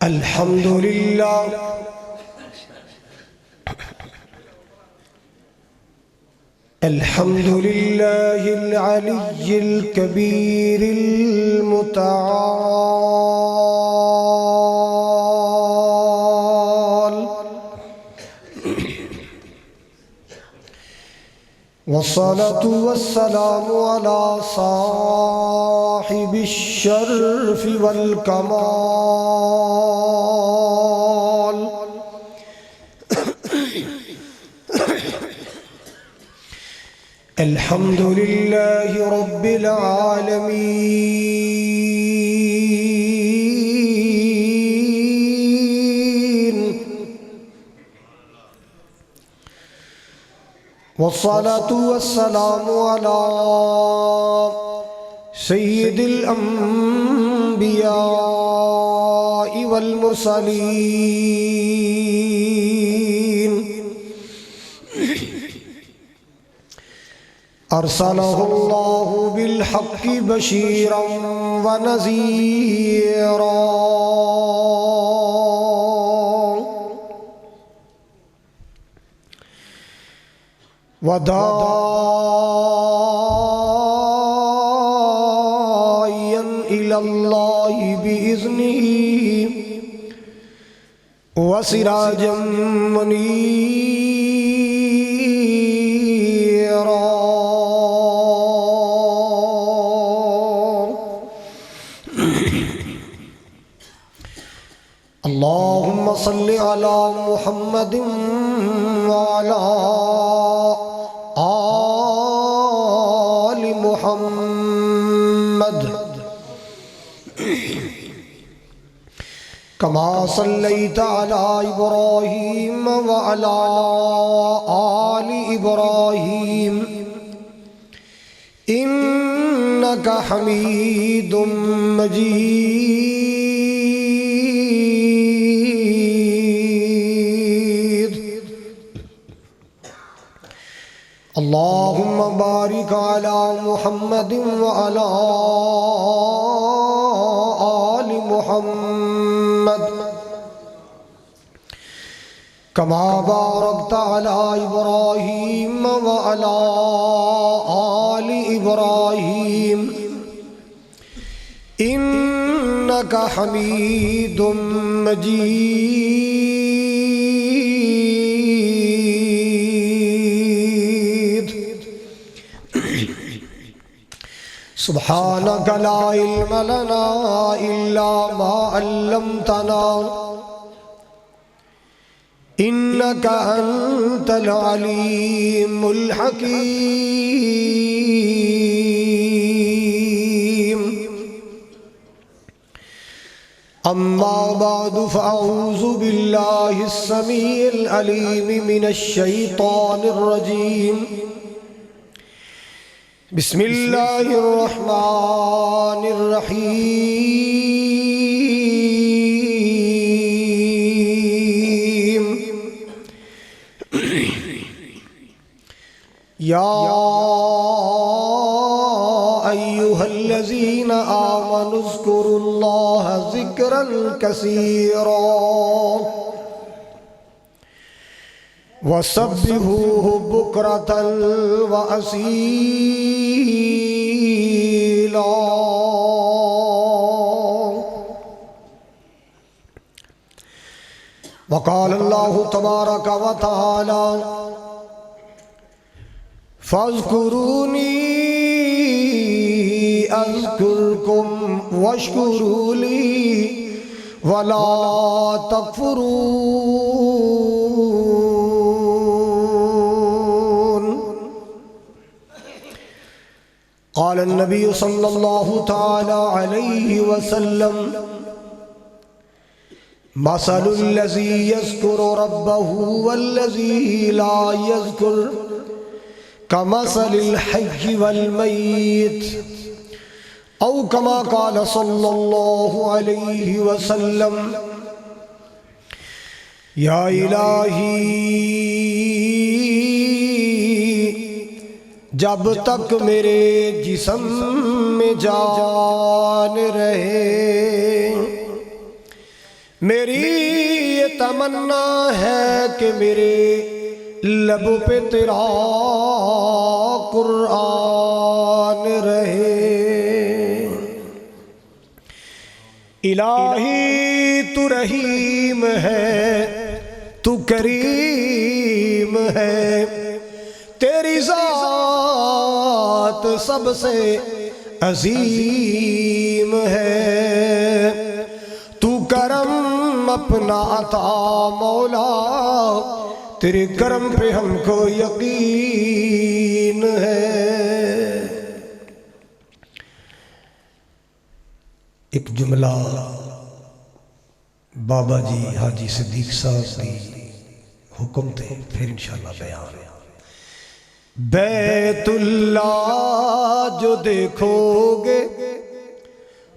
الحمد لله الحمد لله العلي الكبير المتعال، والصلاة والسلام على صاحب الشرف والكمال، الحمد لله رب العالمين، والصلاة والسلام على سيد الأنبياء والمرسلين، أرسله الله بالحق بشيرا ونذيرا، وداعيا إلى الله بإذنه وسراجا منيرا. اللهم صل على محمد وعلى آل محمد كما صليت على إبراهيم وعلى آل إبراهيم إنك حميد مجيد. اللهم بارك على محمد وعلى آل محمد كما باركت على إبراهيم وعلى آل إبراهيم إنك حميد مجيد. سبحانك لا علم لنا إلا ما علمتنا إنك أنت العليم الحكيم. أما بعد فأعوذ بالله السميع العليم من الشيطان الرجيم. بسم الله الرحمن الرحيم. يا أيها الذين آمنوا اذكروا الله ذكرا كثيرا وسبحوه بكرة وأصيلا. وقال الله تبارك وتعالى فاذكروني أذكركم واشكروا لي ولا تكفرون. قال النبي صلى الله تعالى عليه وسلم مثل الذي يذكر ربه والذي لا يذكر كمثل الحي والميت أو كما قال صلى الله عليه وسلم. یا الہی جب تک میرے جسم میں جان رہے میری یہ تمنا ہے کہ میرے لبوں پہ تیرا قرآن رہے۔ الہی تو رحیم ہے، تو کریم ہے، تیری ذات سب سے عظیم ہے، تو کرم اپنا عطا مولا، تیرے کرم پہ ہم کو یقین ہے۔ ایک جملہ بابا جی حاجی صدیق صاحب کی حکم تھے، پھر انشاءاللہ بیان۔ بیت اللہ جو دیکھو گے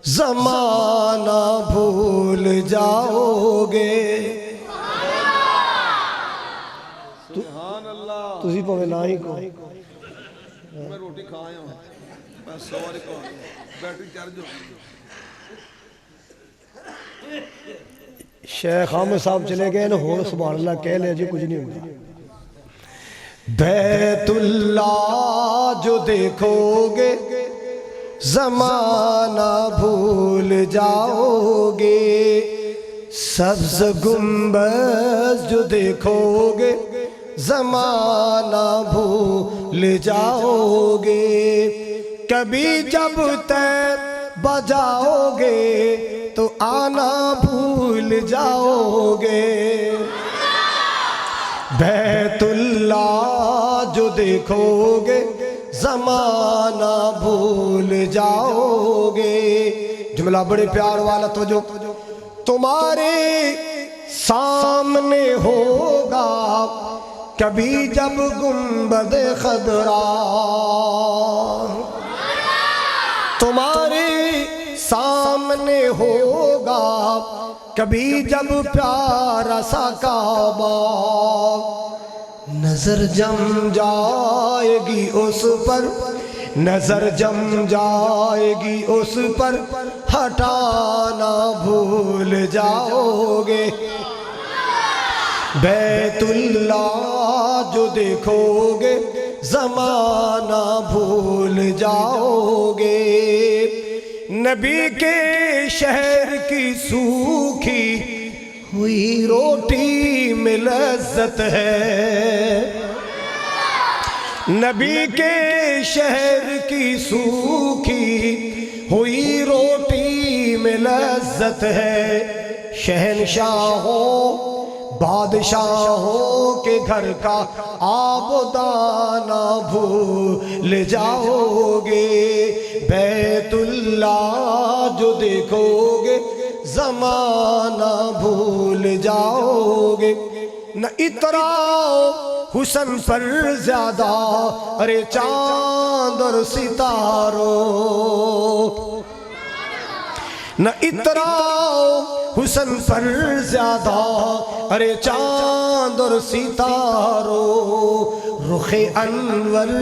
زمانہ بھول جاؤ گے۔ تسی پوے نہ ہی کو میں روٹی کھا آیا ہوں، میں سواری کو بیٹری چارج ہو۔ شیخ حامد صاحب چلے گئے نا، ہون سبحان اللہ کہہ لے جی، کچھ نہیں ہوگا۔ بیت اللہ جو دیکھو گے زمانہ بھول جاؤ گے، سبز گنبد جو دیکھو گے زمانہ بھول جاؤ گے، کبھی جب طیب بجاؤ گے تو آنا بھول جاؤ گے۔ بیت اللہ جو دیکھو گے زمانہ بھول جاؤ گے۔ جملہ بڑے پیار والا توجہ، تمہارے سامنے ہوگا کبھی جب گنبد خضرا، تمہارے سامنے ہوگا کبھی جب پیارا سا کعبہ، نظر جم جائے گی اس پر، نظر جم جائے گی اس پر، ہٹانا بھول جاؤ گے۔ بیت اللہ جو دیکھو گے زمانہ بھول جاؤ گے، نبی کے شہر کی سوکھی ہوئی روٹی میں لذت ہے، نبی کے شہر کی سوکھی ہوئی روٹی میں لذت ہے، شہنشاہوں بادشاہوں کے گھر کا آب و دانہ بھول جاؤ گے۔ بیت اللہ جو دیکھو گے زمانہ بھول جاؤ گے، نہ اتراؤ حسن پر زیادہ، ارے چاند اور ستاروں، نہ اتراؤ حسن پر زیادہ، ارے چاند اور ستاروں، رخ انور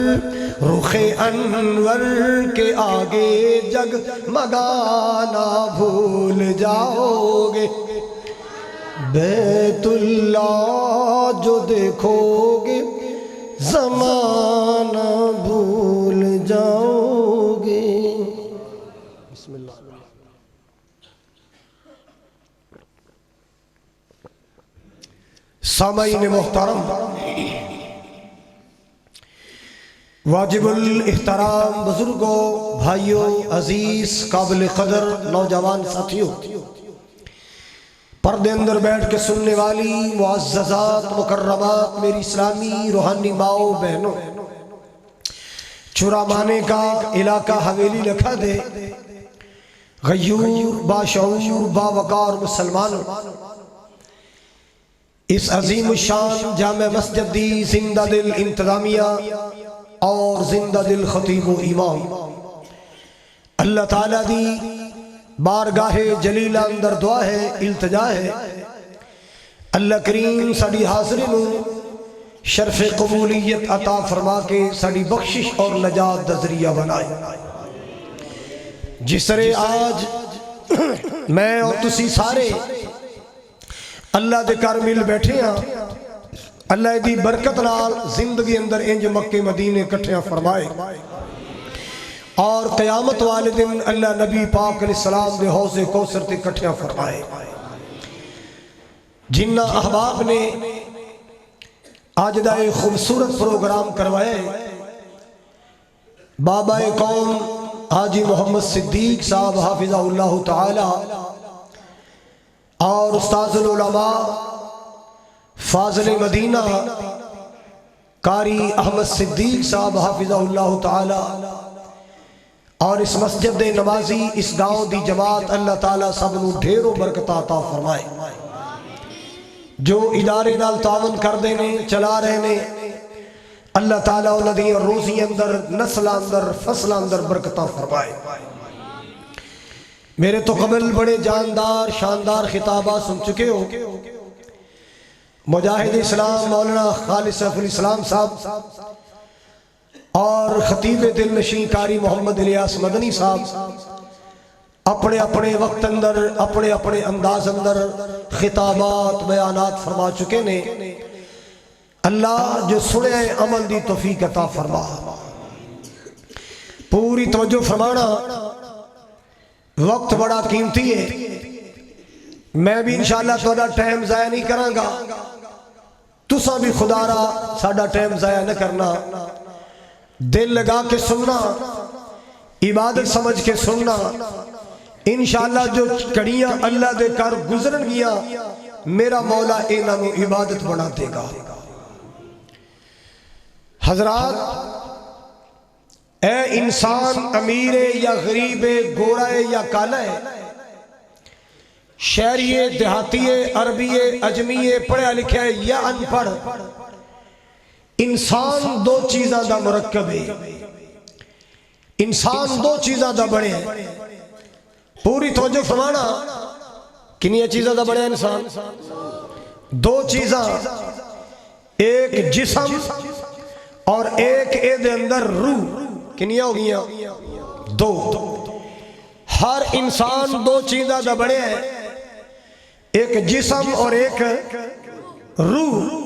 کے آگے جگ مگانا بھول جاؤ گے۔ بیت اللہ جو دیکھو گے زمانہ بھول جاؤ گے۔ بسم اللہ۔ سامعین محترم، واجب الاحترام بزرگوں، بھائیوں، عزیز قابل قدر نوجوان ساتھیوں، پردے اندر بیٹھ کے سننے والی معززات مکرمات، میری اسلامی روحانی ماؤں بہنوں، چورا مانے کا علاقہ حویلی لکھا دے، غیور باشعور باوقار مسلمانوں، اس عظیم الشان جامع مسجد دی زندہ دل انتظامیہ اور زندہ دل خطیب و امام، اللہ تعالیٰ دی بارگاہ جلیلہ اندر دعا ہے، التجا ہے، اللہ کریم ساڑی حاضری نو شرف قبولیت عطا فرما کے ساڑی بخشش اور نجات دا ذریعہ بنائے۔ جس طرح آج میں اور تسی سارے اللہ دے کر مل بیٹھے ہاں، اللہ دی برکت نال زندگی اندر انج مکے مدینے کٹھیاں فرمائے، اور قیامت والے دن اللہ نبی پاک علیہ السلام دے حوض کوثر تے کٹھیاں فرمائے۔ جنہ احباب نے آج دا ایک خوبصورت پروگرام کروایا ہے، بابا قوم حاجی محمد صدیق صاحب حافظہ اللہ تعالی اور استاذ العلماء فاضل مدینہ قاری احمد صدیق صاحب حافظہ اللہ تعالی اور اس مسجد نمازی اس گاؤں دی جماعت اللہ تعالیٰ سب نو ڈھیروں برکت عطا فرمائے۔ جو ادارے نال تعاون کر دینے چلا رہے نے، اللہ تعالیٰ انہاں دی روزی اندر، نسل اندر، فصل اندر برکتاں فرمائے۔ میرے تو قبل بڑے جاندار شاندار خطابات سن چکے ہو، مجاہد اسلام مولانا خالد سیف الاسلام صاحب اور خطیب دل نشین قاری محمد الیاس مدنی صاحب اپنے اپنے وقت اندر، اپنے اپنے انداز اندر خطابات بیانات فرما چکے نے۔ اللہ جو سنے عمل دی توفیق عطا فرما، پوری توجہ فرمانا، وقت بڑا قیمتی ہے، میں بھی انشاءاللہ تھوڑا ٹائم ضائع نہیں کروں گا، تساں بھی خدا را ساڑا ٹائم ضائع نہ کرنا، دل لگا کے سننا، عبادت سمجھ کے سننا، انشاءاللہ جو کڑیاں اللہ دے کر گزرن گیا میرا مولا انہوں عبادت بنا دے گا۔ حضرات، اے انسان امیر ہے یا غریب ہے، گورا ہے یا کالا ہے، شہری ہے، دیہاتی ہے، عربی ہے، اجمی ہے، پڑھا لکھا ہے یا ان پڑھ، انسان دو چیزاں دا مرکب ہے، انسان دو چیزاں دا بڑے ہیں۔ پوری توجہ فرمانا، کنیا چیزاں دا بڑے ہیں انسان؟ دو چیزاں، ایک جسم اور ایک اے دے اندر روح، کنیا ہو گیا؟ دو۔ ہر انسان دو چیزاں دا بڑے ہیں، ایک جسم اور ایک روح۔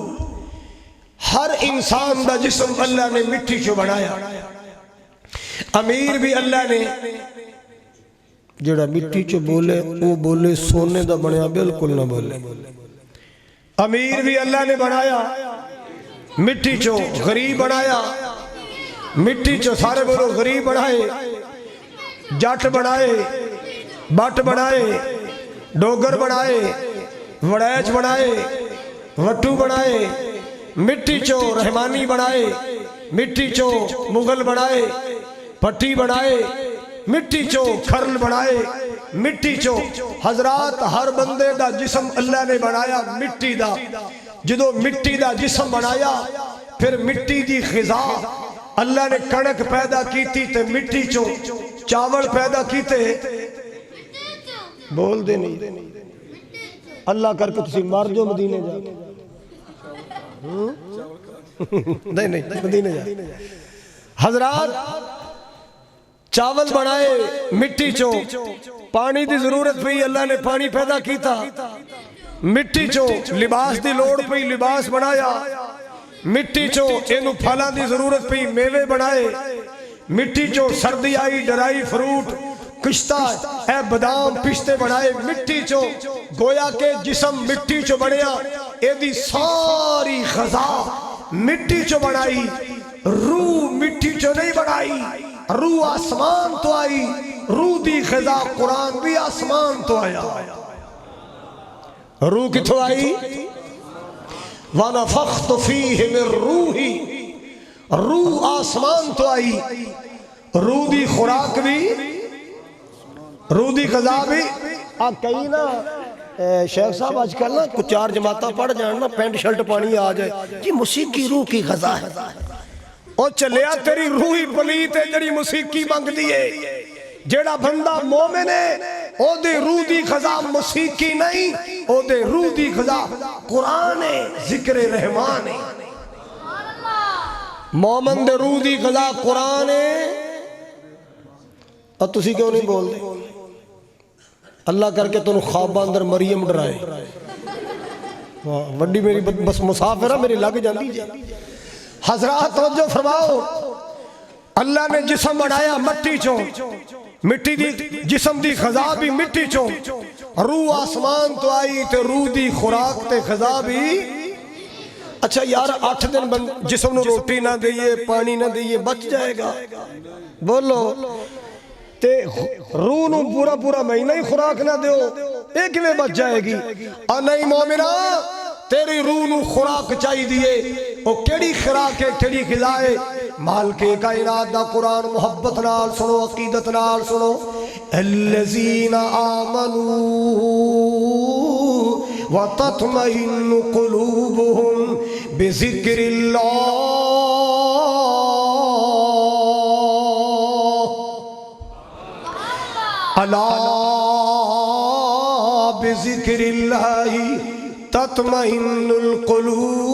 ہر انسان دا جسم اللہ نے مٹی چو بنایا، امیر بھی اللہ نے جڑا مٹی چو بولے وہ بولے سونے دا بنایا، بالکل نہ بولے۔ امیر بھی اللہ نے بنایا مٹی چو، غریب بنایا مٹی چو، سارے بولو غریب بنائے، جٹ بنائے، بٹ بنائے، ڈوگر بنائے، وڑیچ بنائے، وٹو بنائے، مٹی چو رحمانی بنائے، مٹی چو مغل بنائے، پٹی بنائے، مٹی چو کھرل بنائے، مٹی چو۔ حضرات، ہر بندے دا جسم اللہ نے بنایا مٹی دا، جدو مٹی دا جسم بنایا پھر مٹی دی غذا اللہ نے کڑک پیدا کیتی تے مٹی چو چاول پیدا کیتے، بول دے نہیں اللہ کر کے تسی مار جو مدینے جا، نہیں مدینے جا۔ حضرات، چاول بنائے مٹی چو، پانی دی ضرورت پئی اللہ نے پانی پیدا کیتا مٹی چو، لباس دی لوڑ پئی لباس بنایا مٹی چو، اینو پھلاں دی ضرورت پئی میوے بنائے مٹی چو، سردی آئی ڈرائی فروٹ کشتہ اے بادام پشتے بنائے مٹی چو۔ گویا کہ جسم مٹی چو بنیا، اے دی ساری غذا مٹی چو بنائی، روح مٹی چو نہیں بنائی، روح آسمان تو آئی، روح دی غذا قرآن بھی آسمان تو آیا۔ روح کتھو آئی؟ وَنَفَخْتُ فِيهِ مِن رُوحِ، روح آسمان تو آئی، روح دی خوراک بھی، روح دی غذا بھی۔ کئی نا شیخ صاحب آج کل نا کچھ چار جماعتہ پڑھ جانا پینٹ شرٹ پانی آ جائے جی موسیقی روح کی غذا ہے، او چلیا تیری روحی پلیت ہے جڑی موسیقی مانگ دیئے۔ جڑا بندہ مومن ہے او دے روح دی غذا موسیقی نہیں، او دے روح دی غذا قرآن ہے، ذکر رحمان ہے۔ مومن دے روح دی غذا قرآن ہے۔ اور تسی کیوں نہیں بول دے؟ اللہ کر کے تنہوں خوابہ اندر مریم ڈرائے، وڈی میری بس مسافر ہے میری لگ جاندی جی حضرات توجہ فرماؤ اللہ نے جسم بنایا مٹی چوں مٹی دی جسم دی خضا بھی مٹی چوں روح آسمان تو آئی تے روح دی خوراک تے خضا بھی اچھا یار 8 دن جسم نو روٹی نہ دئیے پانی نہ دئیے بچ جائے گا بولو تے روح نو پورا پورا مہینہ ہی خوراک نہ دیو ایک میں بچ جائے گی اور نہیں مومنہ تیری روح نو خوراک چاہی دیئے او کیڑی خوراک ہے کیڑی غذائے مالک کائنات دا قرآن محبت نال سنو عقیدت نال سنو الذین آمنوا وتطمئن قلوبهم بذکر اللہ الا بذکر اللہ تطمئن القلوب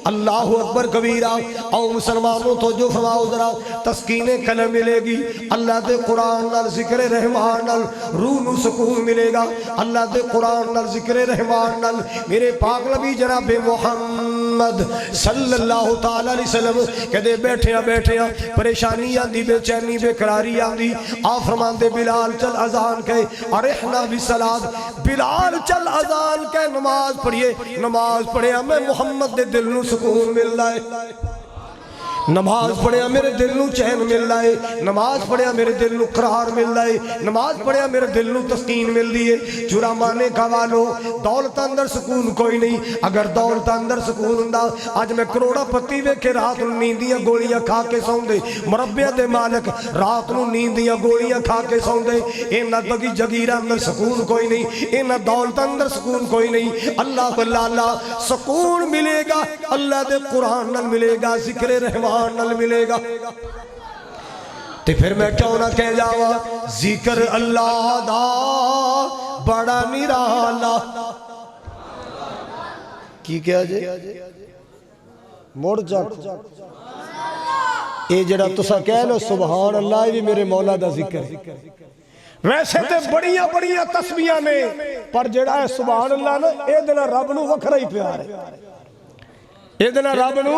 اللہ اکبر کبیرہ او مسلمانوں تو جو فرماؤ ذرا تسکین قلب ملے گی اللہ دے قرآن نال ذکر رحمان نال روح نو سکون ملے گا اللہ دے قرآن نال ذکر رحمان نال میرے پاک نبی جناب محمد صلی اللہ تعالی علیہ وسلم کہتے بیٹھیاں پریشانی آندی بے چینی بے قراری آندی آپ فرمان دے بلال چل اذان کہے ارحنا بالصلاۃ بلال چل اذان کہے نماز پڑھئے ہمیں محمد دے دل نو سکون مل رہا ہے نماز پڑھیا میرے دل نو چین مل رہا ہے نماز پڑھیا میرے دل نو قرار مل رہا ہے نماز پڑھیا میرے دل نو تسکین مل رہی ہے چورا مانے کا والو دولت اندر سکون کوئی نہیں اگر دولت اندر سکون ہوندا آج میں کروڑا پتی وے کے رات نو نیندیاں گولیاں کھا کے سون دے مربع دے مالک رات نو نیندیاں گولیاں کھا کے سون دے اینا بگی جگیرہ اندر سکون کوئی نہیں اینا دولت اندر سکون کوئی نہیں اللہ سکون ملے گا اللہ دے قرآن نال ملے گا ذکر رحمان نل ملے گا تے پھر میں کیوں نہ کہہ جاوا ذکر اللہ دا بڑا نرالا کی کیا جے موڑ چاک اے جڑا تسا کہہ لو سبحان اللہ بھی میرے مولا دا ذکر ویسے تے بڑیاں تسبیحاں نے پر جڑا ہے سبحان اللہ نا اے دنا رب نو وکھرا ہی پیار ہے اے دنا رب نو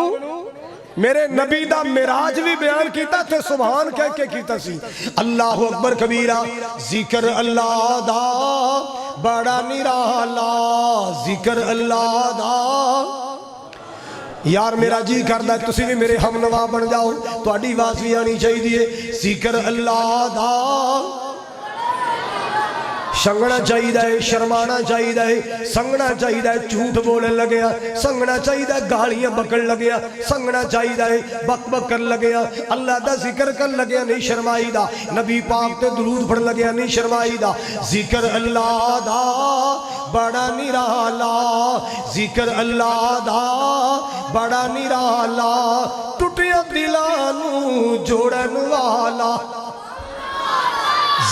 میرے نبی دا معراج بھی بیان کیتا تے سبحان کہہ کے کیتا سی اللہ اکبر کبیرہ ذکر اللہ دا بڑا نرالا ذکر اللہ دا یار میرا جی کردہ ہے تسی بھی میرے ہم نوا بن جاؤ تو اڈی آواز بھی آنی چاہیے ذکر اللہ دا سنگنا چاہیے شرمانا چاہیے سنگنا چاہیے جھوٹ بولن لگیا سنگنا چاہیے گالیاں بکڑ لگیا سنگنا چاہیے بک بک کر لگیا اللہ دا ذکر کر لگیا نہیں شرمائی دا نبی پاک تے درود پڑھ لگیا نہیں شرمائی دا ذکر اللہ دا بڑا نرالا ذکر اللہ دا بڑا نرالا ٹوٹیا دلانو جوڑن والا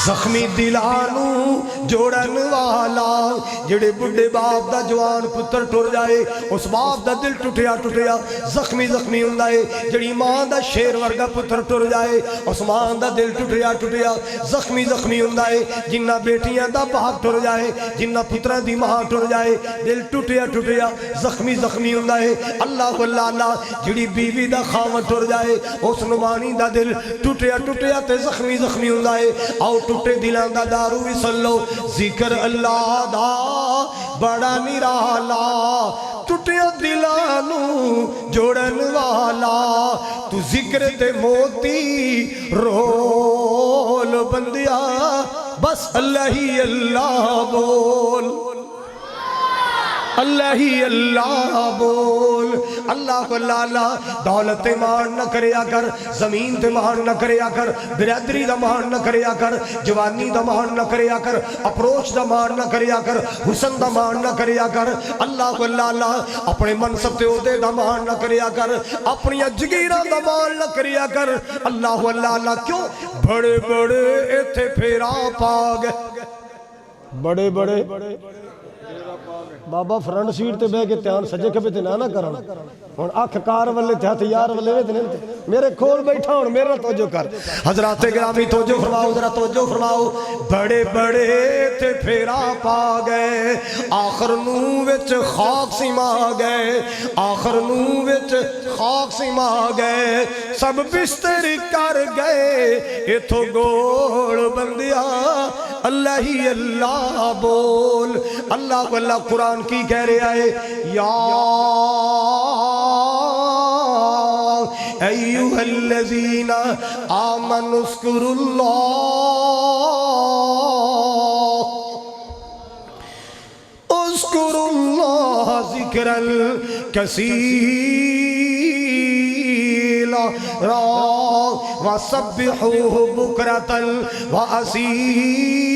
زخمی دلانو جوڑن والا جڑے بڑھے باپ دا جوان پتر ٹر جائے اس باپ دا دل ٹوٹیا زخمی ہوندائے جڑی ماں دا شیر ورگا پتر ٹر جائے اس ماں دا دل ٹوٹیا زخمی ہوندائے جنہ بیٹیاں دا باپ ٹر جائے جنہ پترہ دی ماں ٹر جائے دل ٹوٹیا زخمی ہوندائے اللہ جڑی بیوی دا خامن ٹر جائے اس نمانی دا دل ٹوٹیا تے زخمی ہوندائے آؤ ٹوٹے دلان دا دارو بھی سلو ذکر اللہ دا بڑا نرالا ٹوٹیا دلانو جوڑن والا تو ذکر تے موتی رول بندیا بس اللہ ہی اللہ بول اللہ ہی اللہ بول اللہ دولت مان نہ کریا کر زمین تے مان نہ کریا کر برادری دا مان نہ کریا کر جوانی دا مان نہ کریا کر اپروچ دا مان نہ کریا کر حسن دا مان نہ کریا کر اللہ اپنے منصب تے عہدے دا مان نہ کریا کر اپنی جگیراں دا مان نہ کریا کر اللہ کیوں بڑے ایتھے پھیرا پا گئے بڑے بابا فرنٹ سیٹ تے بہ کے دھیان سجے کھبے تے نہ کرن ہن اکھ کار والے تے ہتھ یار والے وے تے میرے کھول بیٹھا ہن میرا توجہ کر حضرات گرامی توجہ فرماؤ ذرا توجہ فرماؤ بڑے بڑے تے پھیرا پا گئے آخر نو وچ خاک سما گئے آخر نو وچ خاک سما گئے سب بستر کر گئے ایتھو گول بندیا اللہ ہی اللہ بول اللہ واللہ قرآن کی کہہ رہے آئے یا ایوہ الذین آمنوا اذکروا اللہ ذکرا کثیرا وسبحوہ بکرۃ واسیلا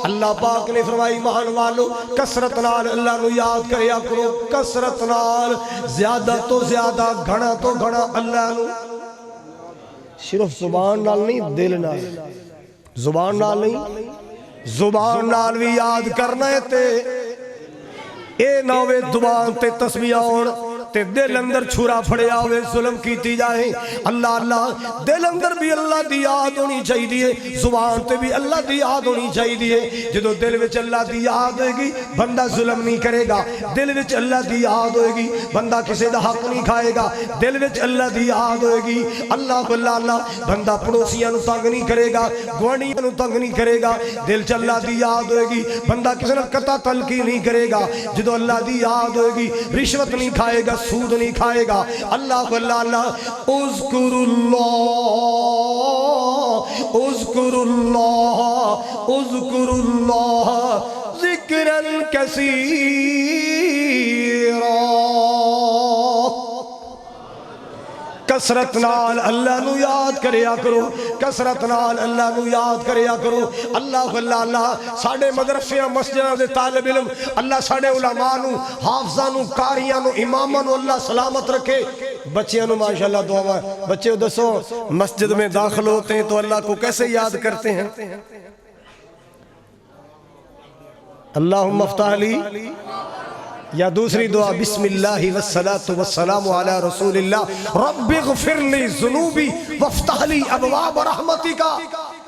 اللہ پاک نے فرمائی مان والو کثرت نال اللہ نو یاد کریا کرو کثرت نال زیادہ تو زیادہ گھنا تو گھنا اللہ نو صرف زبان نال نہیں دل نال زبان نال نہیں زبان نال بھی یاد کرنا ہے تے اے نوے زبان تے تسبیح ہون تے دل اندر چھرا پھڑیا ہوئے ظلم کیتی جائیں اللہ اللہ دل اندر بھی اللہ دی یاد ہونی چاہی دیئے زبان تے بھی اللہ دی یاد ہونی چاہی دیئے جدو دل وچ اللہ دی یاد ہوئے گی بندہ ظلم نہیں کرے گا دل وچ اللہ دی یاد ہوئے گی بندہ کسی دا حق نہیں کھائے گا دل وچ اللہ دی یاد ہوئے گی اللہ اللہ بندہ پڑوسیاں نو تنگ نہیں کرے گا گوانیاں نو تنگ نہیں کرے گا دل چ اللہ دی یاد ہوئے گی بندہ کسی نے قطع تلقی نہیں کرے گا جدو اللہ دی یاد ہوئے گی رشوت نہیں کھائے گا سود نہیں کھائے گا اللہ اللہ اذکر اللہ ذکرا کثیرا کثرت نال اللہ نو یاد کریا کرو کثرت نال اللہ نو یاد کریا کرو اللہ اللہ ساڑھے مدرسیاں مسجدہ دے طالب علم اللہ ساڑھے علماء نو حافظہ نو کاریاں نو امامہ نو اللہ سلامت رکھے بچیاں نو ماشاءاللہ دعا بچے دسو مسجد میں داخل ہوتے ہیں تو اللہ کو کیسے یاد کرتے ہیں اللہم افتح لی یا دوسری دعا بسم اللہ والصلاة والسلام علی رسول اللہ رب اغفر لی ذنوبی وافتح لی ابواب رحمتی کا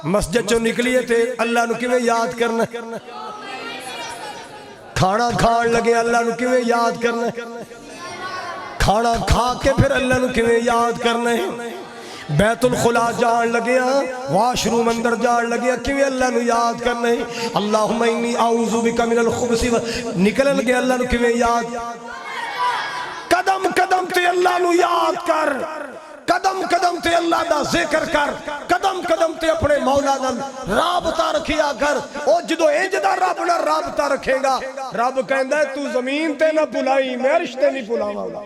مسجد جو نکلیے تھے اللہ نو کیویں یاد کرنا کھانا کھان لگے اللہ نو کیویں یاد کرنا کھانا کھا کے پھر اللہ نو کیویں یاد کرنا ہے بیت الخلا جان لگیا واش روم اندر جان لگیا کیویں اللہ نو یاد کرنا ہے اللہم انی اعوذ بک من الخبث نکل لگے اللہ نو کیویں یاد قدم قدم تے اللہ نو یاد کر قدم قدم تے اللہ دا ذکر کر قدم قدم تے اپنے مولا نال رابطہ رکھیا کر او جدو انج دا رب نال رابطہ رکھے گا رب کہندا ہے تو زمین تے نہ بھلائی میں رشتے نہیں بھلاواں گا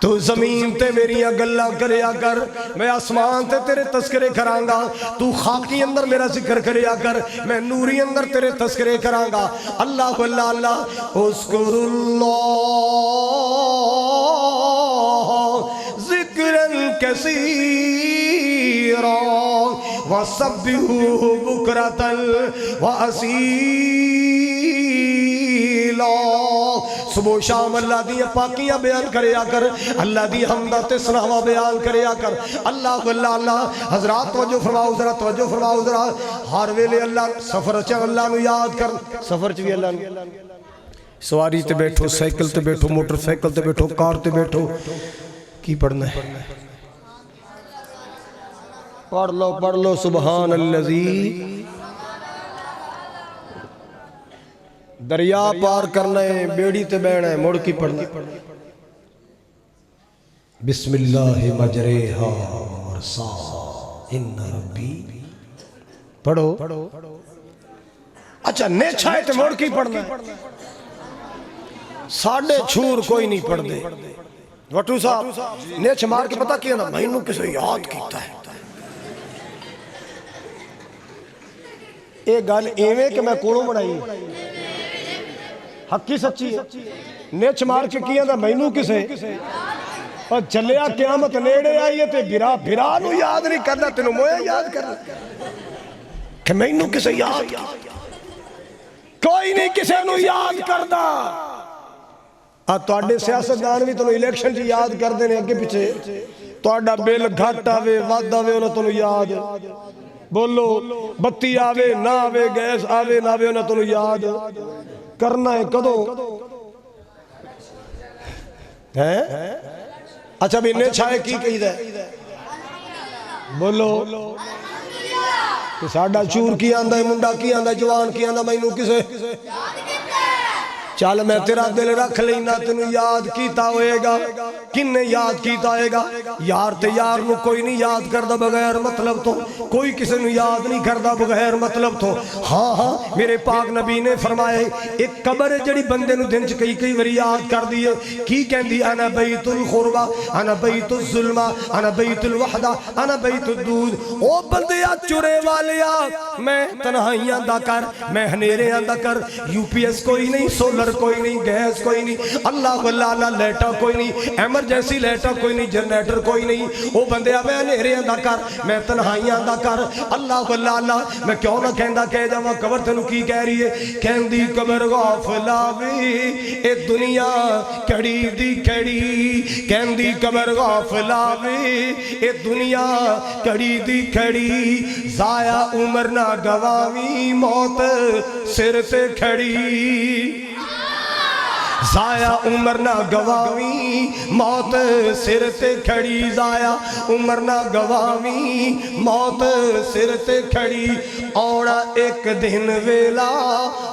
تو زمین تے میری گلہ کریا کر میں آسمان تے تیرے تذکرے کرانگا تو خاکی اندر میرا ذکر کریا کر میں نوری اندر تیرے تذکرے کرانگا اللہ اللہ اذکر اللہ ذکرا کثیرا وسبحوہ بکرۃ واسیلا صبح و شام اللہ دی پاکیاں بیان کریا کر اللہ دی حمدہ سناوا بیان کریا کر اللہ اللہ حضرات توجہ فرماؤ ذرا توجہ فرماؤ ذرا ہر ویلے اللہ سفر چ اللہ نو یاد کر سفر چ بھی اللہ نو سواری تے بیٹھو سائیکل تے بیٹھو موٹر سائیکل تے بیٹھو کار تے بیٹھو کی پڑھنا ہے پڑھ لو سبحان اللذی دریا پار کرنا ہے بیڑی تے بیڑنا ہے موڑ کی پڑھنا بسم اللہ مجریہا مرساہا ان ربی پڑھو اچھا نیچھا ہے تے موڑ کی پڑھنا ہے ساڑھے چھور کوئی نہیں پڑھ دے وٹو صاحب نیچھ مار کے پتا کیا نا مہینوں کسے یاد کیتا ہے ایک گال ایویں کہ میں کوڑوں بڑھائی حقی سچی ہے نیچ مار کے کیا دا مینو کسے اور چلیا قیامت نیڑے آئی ہے تے بھرا نو یاد نہیں کرنا تینو مویا یاد کرنا کہ مینو کسے یاد کوئی نہیں کسی نو یاد کردا تواڈے سیاستدان بھی تانوں الیکشن چ یاد کردے نے اگے پیچھے تواڈا بل گھٹ آوے ود آوے انہاں تانوں یاد بولو بتی آوے نہ آوے گیس آوے نہ آوے انہاں تانوں یاد کرنا ہے کدوں ہے اچھا بھی نے چھائے کی کہیدا ہے بولو کہ ساڈا چور کی آندا ہے منڈا کی آندا جوان کی آندا مینوں کسے چل میں تیرا دل رکھ لینا تینوں یاد کیتا ہوئے گا کن نے یاد کیتا ہوئے گا یار تے یار نو کوئی نہیں یاد کردا بغیر مطلب تو کوئی کسی نو یاد نہیں کردا بغیر مطلب تو ہاں ہاں میرے پاک نبی نے فرمائے ایک قبر ہے جڑی بندے نو دن چ کئی واری یاد کر دی ہے کی کہندی انا بیت الغربہ انا بیت الظلمہ انا بیت الوحدہ انا بیت الدود او بندیا چورے والیا میں تنہائیاں دا کر میں ہنیریاں دا کر یو پی ایس کوئی نہیں سولر کوئی نہیں گیس کوئی نہیں اللہ اللہ لیٹا کوئی نہیں ایمرجنسی لیٹا کوئی نہیں جنریٹر کوئی نہیں وہ بندیا میں نیرے دا کر میں تنہائیاں دا کر اللہ اللہ میں کیوں نہ کہندا کہہ جاواں قبر تینوں کی کہہ رہی ہے کہندی قبر غافلا وی اے دنیا کڑی دی کڑی کہندی قبر غافلا وی اے دنیا کڑی دی کڑی ضائع عمر نہ گواوی موت سر تے کھڑی ضائع عمر نہ گواوی موت سر تے کھڑی ضائع عمر نہ گواوی موت سر تے کھڑی آنا ایک دن ویلا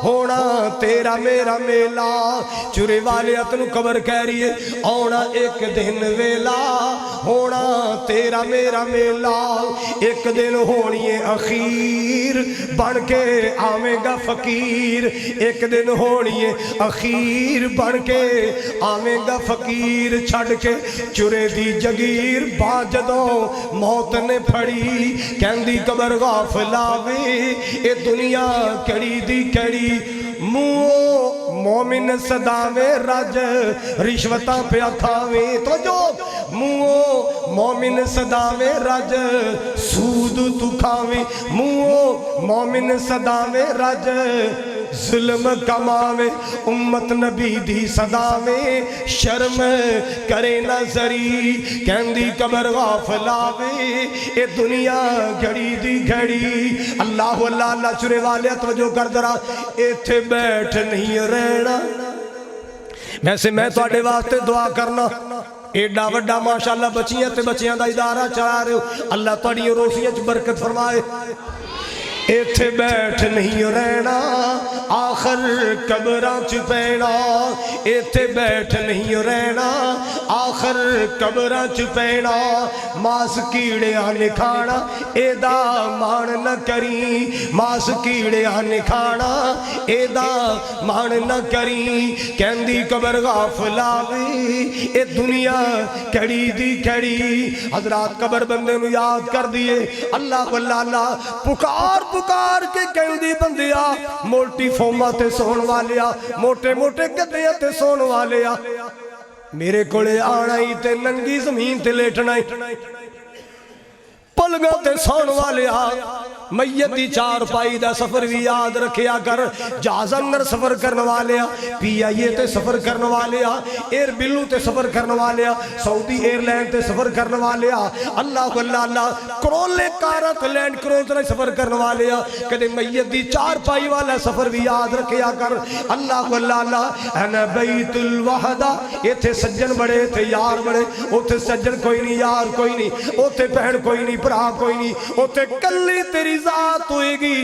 ہونا تیرا میرا میلا چورے والے اتنو قبر کہہ رہی ہے آنا ایک دن ویلا ہونا تیرا میرا میلا ایک دن ہونی ہے اخیر بن کے آویں گا فقیر ایک دن ہونی ہے اخیر بن کے آویں گا فقیر چھڑ کے چورے دی جگیر باجدوں موت نے پھڑی کہندی قبر غافلا وی اے دنیا کڑی دی کڑی مومن صداویں رج رشوتاں پہ کھاویں تو جو مومن صداویں رج سود تو کھاویں مومن صداویں رج ظلم کماویں امت نبی دی صداویں شرم کرے نہ زری کہندی قبر غافلاویں اے دنیا گھڑی دی گھڑی اللہ اللہ چورے والے توجہ کر درا ایتھے بیٹھ نہیں رہنا ویسے میں تو آڈے واسطے دعا کرنا ایڈا وڈا ماشاءاللہ بچیاں تے بچیاں دا ادارہ چلا رہے ہو اللہ تاڑی روسیاں چ برکت فرمائے ایتھے بیٹھ نہیں رہنا آخر قبراں چ پینا ایتھے بیٹھ نہیں رہنا آخر قبراں چ پینا ماس کیڑیاں نے کھانا ایدا مان نہ کری ماس کیڑیاں نے کھانا ایدا مان نہ کری کہندی قبر غافلا وی اے دنیا کڑی دی کڑی حضرات قبر بندے نو یاد کر دیئے اللہ اللہ پکار پکار کے کہندی بندیا موٹی فوما تے سون والیا موٹے موٹے گدیاں تے سون والیا میرے کولے آنا ہی تے ننگی زمین تے لیٹنا ہی پلگا تے سون والیا میتی چار پائی دا سفر بھی یاد رکھیا کر جہاز اندر سفر کرنے والیا پی آئی اے تے سفر کرنے والیا ایر بلو تے سفر کرنے والیا سعودی ایئر لائن تے سفر کرنے والیا اللہ اللہ کرولے کارت لینڈ کروز نے سفر کرنے والیا کدے میتی چار پائی والا سفر بھی یاد رکھیا کر اللہ اللہ انا بیت الوحدہ یہ تھے سجن بڑے تھے یار بڑے وہ تھے سجن کوئی نہیں یار کوئی نہیں وہ تھے بہن کوئی نہیں برا کوئی نہیں وہ تھے کلی تیری ذات ہوئے گی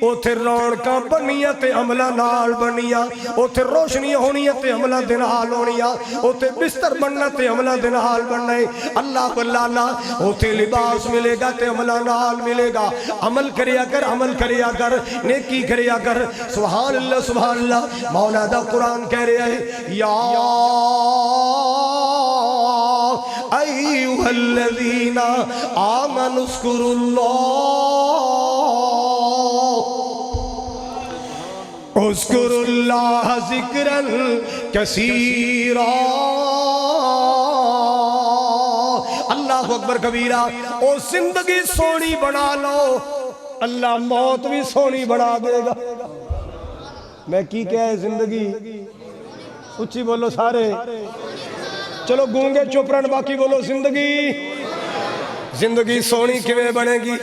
اوتھے رونقاں بنیاں تے عملہ نال بنیاں اوتھے روشنی ہونیاں تے عملہ دنال ہونیاں اوتھے بستر بننا تے عملہ دنال بننا ہے اللہ اللہ اوتھے لباس ملے گا تے عملہ نال ملے گا عمل کریا کر نیکی کریا کر سبحان اللہ مولا دا قرآن کہہ رہے ہیں یا ایوہ الذین آمنوا اذکروا اذکروا اللہ ذکرا کثیرا اللہ اکبر کبیرہ او زندگی سونی بنا لو اللہ موت بھی سونی بنا دے گا میں کی کیا ہے زندگی اچھی بولو سارے چلو گونگے چپ رہن باقی بولو زندگی سونی کیویں بنے گی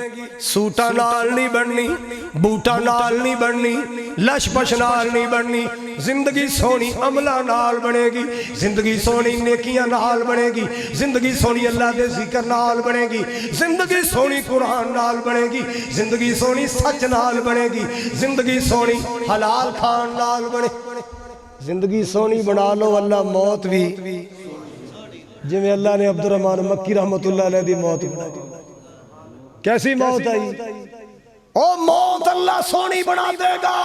سوٹا نال نہیں بننی بوٹا نال نہیں بننی لش پش نال نہیں بننی زندگی سونی عملہ نال بنے گی زندگی سونی نیکیاں نال بنے گی زندگی سونی اللہ دے ذکر نال بنے گی زندگی سونی قرآن نال بنے گی زندگی سونی سچ نال بنے گی زندگی سونی حلال کھان نال بنے زندگی سونی بنا لو اللہ موت بھی جی میں اللہ نے عبد الرحمن مکی رحمت اللہ علیہ دی موت بنا دی کیسی موت آئی او موت اللہ سونی بنا دے گا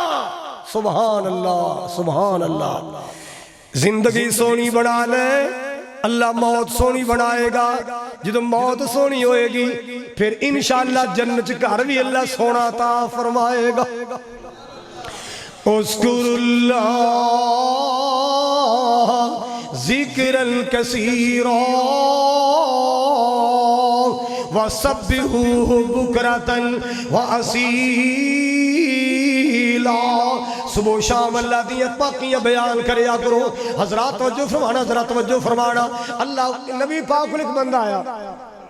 سبحان اللہ زندگی سونی بنا لے اللہ موت سونی بنائے گا جدو موت سونی ہوئے گی پھر انشاءاللہ جنت گھر بھی اللہ سونا عطا فرمائے گا اذکر اللہ ذکر الکثیرا وَسَبِّحُوهُ بُكْرَةً وَأَصِيلًا صبح و شام اللہ دیاں پاکیاں بیان کریا کرو حضرات توجہ فرمانا اللہ نبی پاک کو ایک بندہ آیا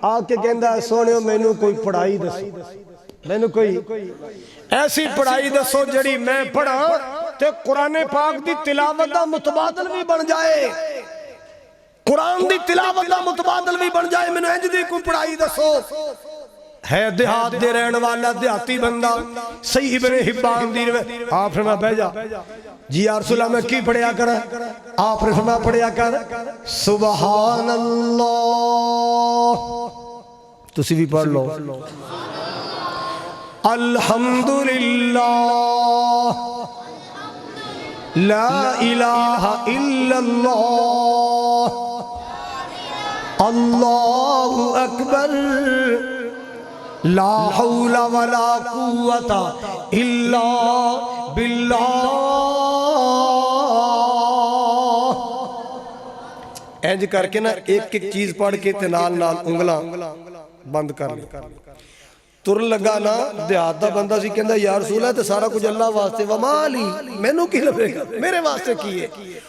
آ کے کہندہ سونے میں نے کوئی پڑھائی دسو میں نے کوئی ایسی پڑھائی دسو جڑی میں پڑھا تے قرآن پاک دی تلاوت دا متبادل بھی بن جائے قرآن دی تلاوت دا متبادل بھی بن جائے میں نے انج دی کوئی پڑھائی دسو ہے دیہات دے رہن والا دیہاتی بندہ صحیح ابن حبان دی آپ فرما بھیجا جی یا رسول اللہ میں کی پڑھیا کر آپ نے فرما پڑھیا کر سبحان اللہ تسی بھی پڑھ لو الحمدللہ لا الہ الا اللہ اللہ اکبر لا حول ولا قوت الا باللہ اینج کر کے نا ایک چیز پڑھ کے نال انگلاں بند کر لیں ترن لگا نا دیہات دا بندہ سی کہندا یا رسول اللہ تے سارا کچھ اللہ واسطے ومالی مینوں کی لبے گا میرے واسطے کی ہے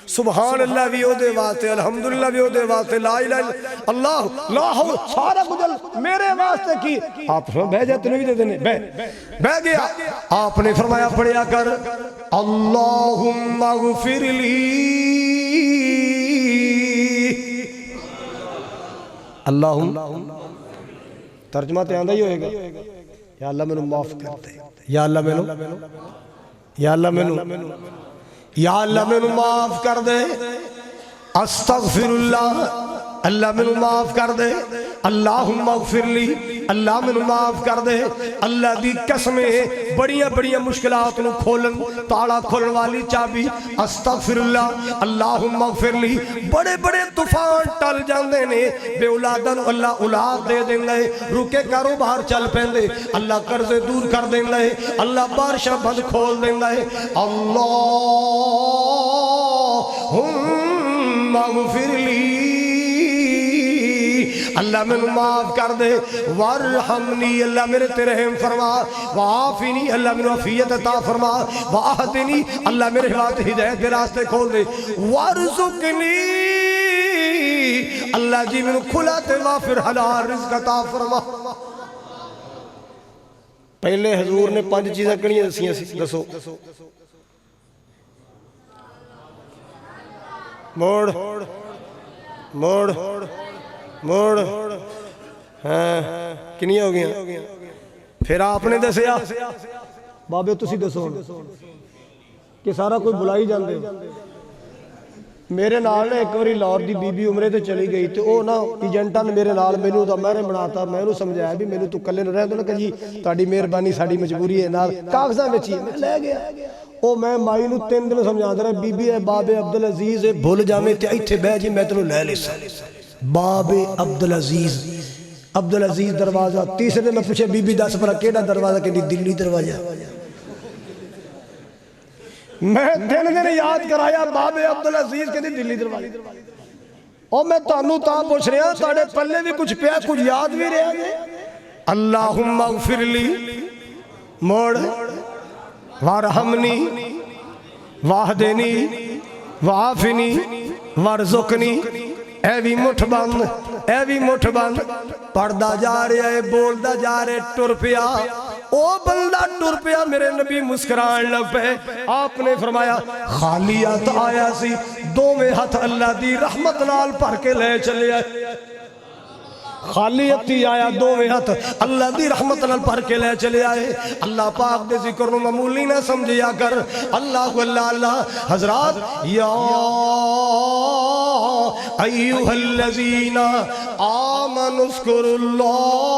سبحان اللہ بھی او دے واسطے الحمدللہ بھی او دے واسطے لا الہ الا اللہ لا حول سارا کچھ میرے واسطے کی آپ بھیجا تے نہیں دے دینے بہ گیا آپ نے فرمایا پڑھیا کر اللہم اغفر لی اللہم ترجمہ تے آندہ ہی ہوئے گا یا اللہ میں معاف کر دے یا اللہ میں معاف کر دے استغفر اللہ اللہ میں معاف کر دے اللہم اغفر لی اللہ میں معاف کر دے اللہ دی قسمیں بڑیاں مشکلات نو کھولن تالا کھولن والی چابی استغفر اللہ اللہم اغفر لی بڑے طوفان ٹل جاندے نے بے اولادن اللہ اولاد دے دیں گے روکے کاروبار چل پیندے اللہ قرضے دور کر دیں گے اللہ بارشاں بند کھول دیں گے اللہم اغفر لی اللہ میں معاف کر دے وارحمنی اللہ میرے تے رحم فرما وعافنی اللہ میں عافیت عطا فرما واہدنی اللہ میرے ہاتھ ہدایت کے راستے کھول دے وارزقنی اللہ جی میں کھلا تے وافر حلال رزق عطا فرما پہلے حضور نے 5 چیزیں کڑیاں دسو موڑ ہاں کنیاں ہو گیا پھر آپ نے دسیا بابے تسی دسو کہ سارا کوئی بلائی جاندے میرے نال نے ایک واری لاہور دی بی بی عمرے تے چلی گئی تے او نا ایجنٹاں نے میرے نال مینوں دا مہر بناتا میں انہوں سمجھایا بھی مینوں تو کلے نہ رہ دو نا کہ جی تہاڈی مہربانی ساڈی مجبوری ہے نال کاغذاں وچ ہی میں لے گیا او میں مائی نوں 3 دن سمجھاندا رہا بی بی اے باب عبدالعزیز بھول جاویں تے ایتھے بیٹھ جی میں تینوں لے لیسا باب عبدالعزیز دروازہ تیسرے دن میں پوچھے بی بی 10 پر کیڑا دروازہ کہ دلی دروازہ میں دن یاد کرایا باب عبدالعزیز کہ دلی دروازہ اور میں تانوں تاں پوچھ رہا تاڑے پلے بھی کچھ پیا کچھ یاد بھی رہا اللہم اغفر لی موڑ وارحمنی واہدنی وعافنی ورزقنی، اے بھی مٹھ بند، اے بھی مٹھ بند، پڑھدا جا رہا ہے، بولدا جا رہا ہے، ٹر پیا، او بندہ ٹر پیا، میرے نبی مسکران لگ پہ، آپ نے فرمایا خالی ہاتھ آیا سی، دوویں ہاتھ اللہ دی رحمت نال بھر کے لے چلے آئے، خالی ہاتھی آیا، دوویں ہاتھ اللہ دی رحمت نال بھر کے لے چلے آئے۔ اللہ پاک دے ذکر نو معمولی نہ سمجھیا کر، اللہ اللہ اللہ۔ حضرات، یا ایھا الذین آمنوا اذکروا اللہ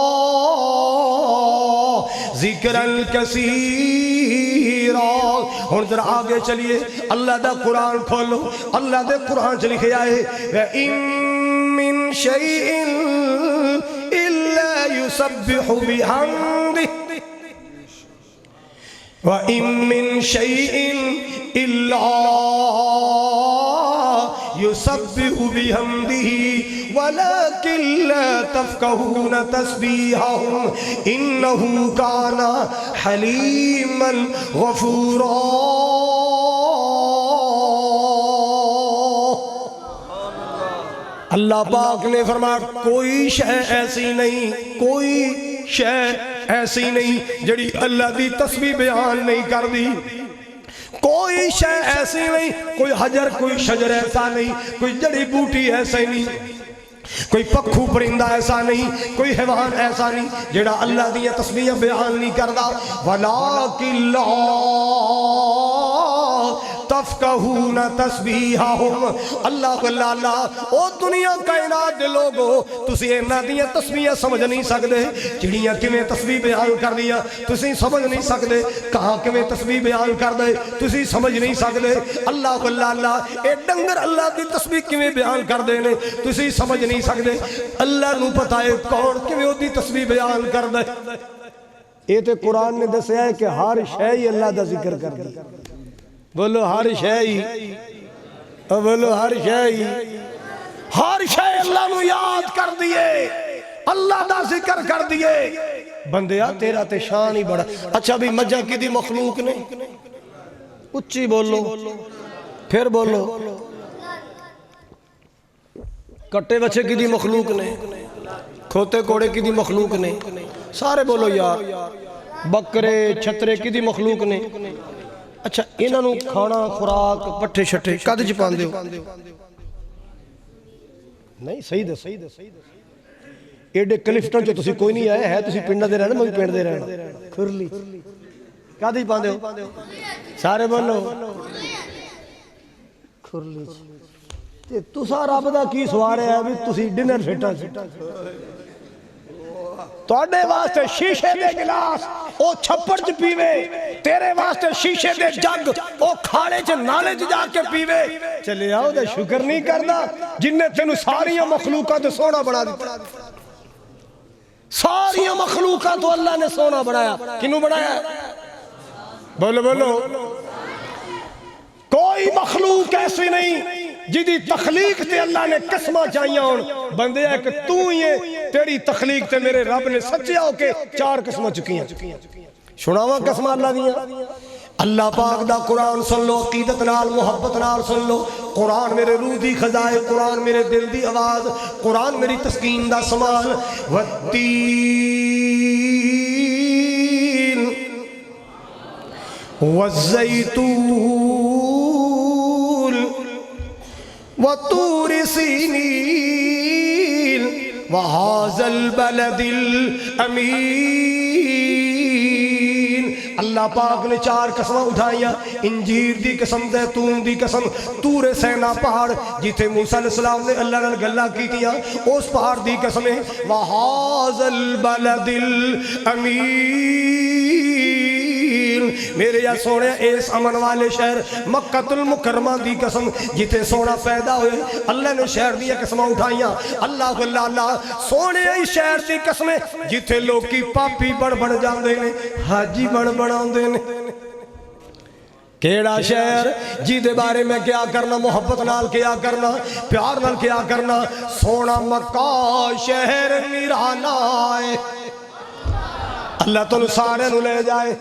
ذکرا کثیرا۔ ہن ذرا آگے چلیے، اللہ دا قرآن کھولو، اللہ دے قرآن چ لکھے آئے وَإِن مِّن شَيْءٍ إِلَّا يُسَبِّحُ بِحَمْدِهِ وَإِن مِّن شَيْءٍ إِلَّا يُسَبِّحُ بِحَمْدِهِ وَلَكِنْ لَا تَفْقَهُونَ تَسْبِيحَهُمْ إِنَّهُ كَانَ حَلِيمًا غَفُورًا۔ اللہ پاک نے فرمایا کوئی شے ایسی نہیں، کوئی شے ایسی نہیں جڑی اللہ دی تسبیح بیان نہیں کر دی، کوئی شے ایسی نہیں، کوئی حجر کوئی شجر ایسا نہیں، کوئی جڑی بوٹی ایسا نہیں، کوئی پکھو پرندہ ایسا نہیں، کوئی حیوان ایسا نہیں جڑا اللہ دی تسبیح بیان نہیں کردا۔ وَلَكِنْ لَا تفقہون تسبیحہم، اللہ اللہ، او دنیا کائنات دے لوگو، تسی انہاں دیاں تسبیحاں سمجھ نہیں سکدے، چڑیاں کیویں تسبیح بیان کر دیا تسی سمجھ نہیں سکدے، کہاں کیویں تسبیح بیان کر دے تسی سمجھ نہیں سکدے، اللہ اللہ، اے ڈنگر اللہ دی تسبیح کیویں بیان کر دے نے تسی سمجھ نہیں سکدے، اللہ نو پتہ ہے کون کیویں او دی تسبیح بیان کر دے۔ اے تے قرآن نے دسیا ہے کہ ہر شے ہی اللہ دا ذکر کر دی، بولو ہر شے ہی، بولو ہر شے ہی، ہر شے اللہ نو یاد کر دیے، اللہ دا ذکر کر دیے۔ بندیا تیرا تے شان ہی بڑا۔ اچھا بھی مجھا کی دی مخلوق نے، اچھی بولو، پھر بولو، کٹے بچے کی دی مخلوق نے، کھوتے کوڑے کی دی مخلوق نے، سارے بولو یار، بکرے چھترے کی دی مخلوق نے۔ اچھا انہاں نو کھانا خوراک پٹھے شٹھے کد چ پاندے ہو؟ نہیں صحیح دس، ایڈے کلفٹن جو تسی کوئی نہیں آئے ہے، تسی پنڈا دے رہنا، میں بھی پنڈ دے رہنا، کھرلی کد چ پاندے ہو؟ سارے بولو کھرلی۔ تے تسا رب دا کی سوارے ہے بھی تسی ڈنر سیٹاں تواڈے واسطے شیشے دے گلاس او چھپڑ چ پیوے، تیرے واسطے شیشے دے جگ او کھاڑے چ نالے چ جا کے پیوے، چلے آؤ تے شکر نہیں کردا جن نے تینوں ساریاں مخلوقات سونا بنا دیتا۔ ساریاں مخلوقات تو اللہ نے سونا بنایا، کنوں بنایا؟ بولو بولو، کوئی مخلوق ایسی نہیں جدی تخلیق تے اللہ نے قسمہ چاہیاں ہون، بندے ہے کہ تو ہی ہے، تیری تخلیق تے میرے رب نے سچیا ہو کے 4 قسمہ چکی ہیں۔ سناواں قسمہ اللہ دیا، اللہ پاک دا قرآن سن لو، عقیدت نال محبت نال سن لو، قرآن میرے روح دی خزائے، قرآن میرے دل دی آواز، قرآن میری تسکین دا سامان۔ والتین والزیتون وطور سینین وہذا البلد الامین۔ اللہ پاک نے 4 قسمیں اٹھائیاں، انجیر دی قسم، زیتون دی قسم، طور سینا پہاڑ جیتے موسیٰ علیہ السلام نے اللہ نے گلہ کی تیاں، اس پہاڑ دی قسمیں، وہذا البلد الامین، میرے یا سونے اس امن والے شہر مکہ المکرمہ دی قسم جیتے سونا پیدا ہوئے، اللہ نے شہر دیا قسمہ اٹھائیاں، اللہ اللہ، سونے اس شہر دی قسمیں جیتے لوگ کی پاپی بڑھ بڑھ جاندے نے، حاجی بڑھ بڑھاندے نے۔ کیڑا شہر جی دے بارے میں کیا کرنا، محبت نال کیا کرنا، پیار نال کیا کرنا، سونا مکہ شہر نرانا ہے۔ اللہ تو سارے نو لے جائے،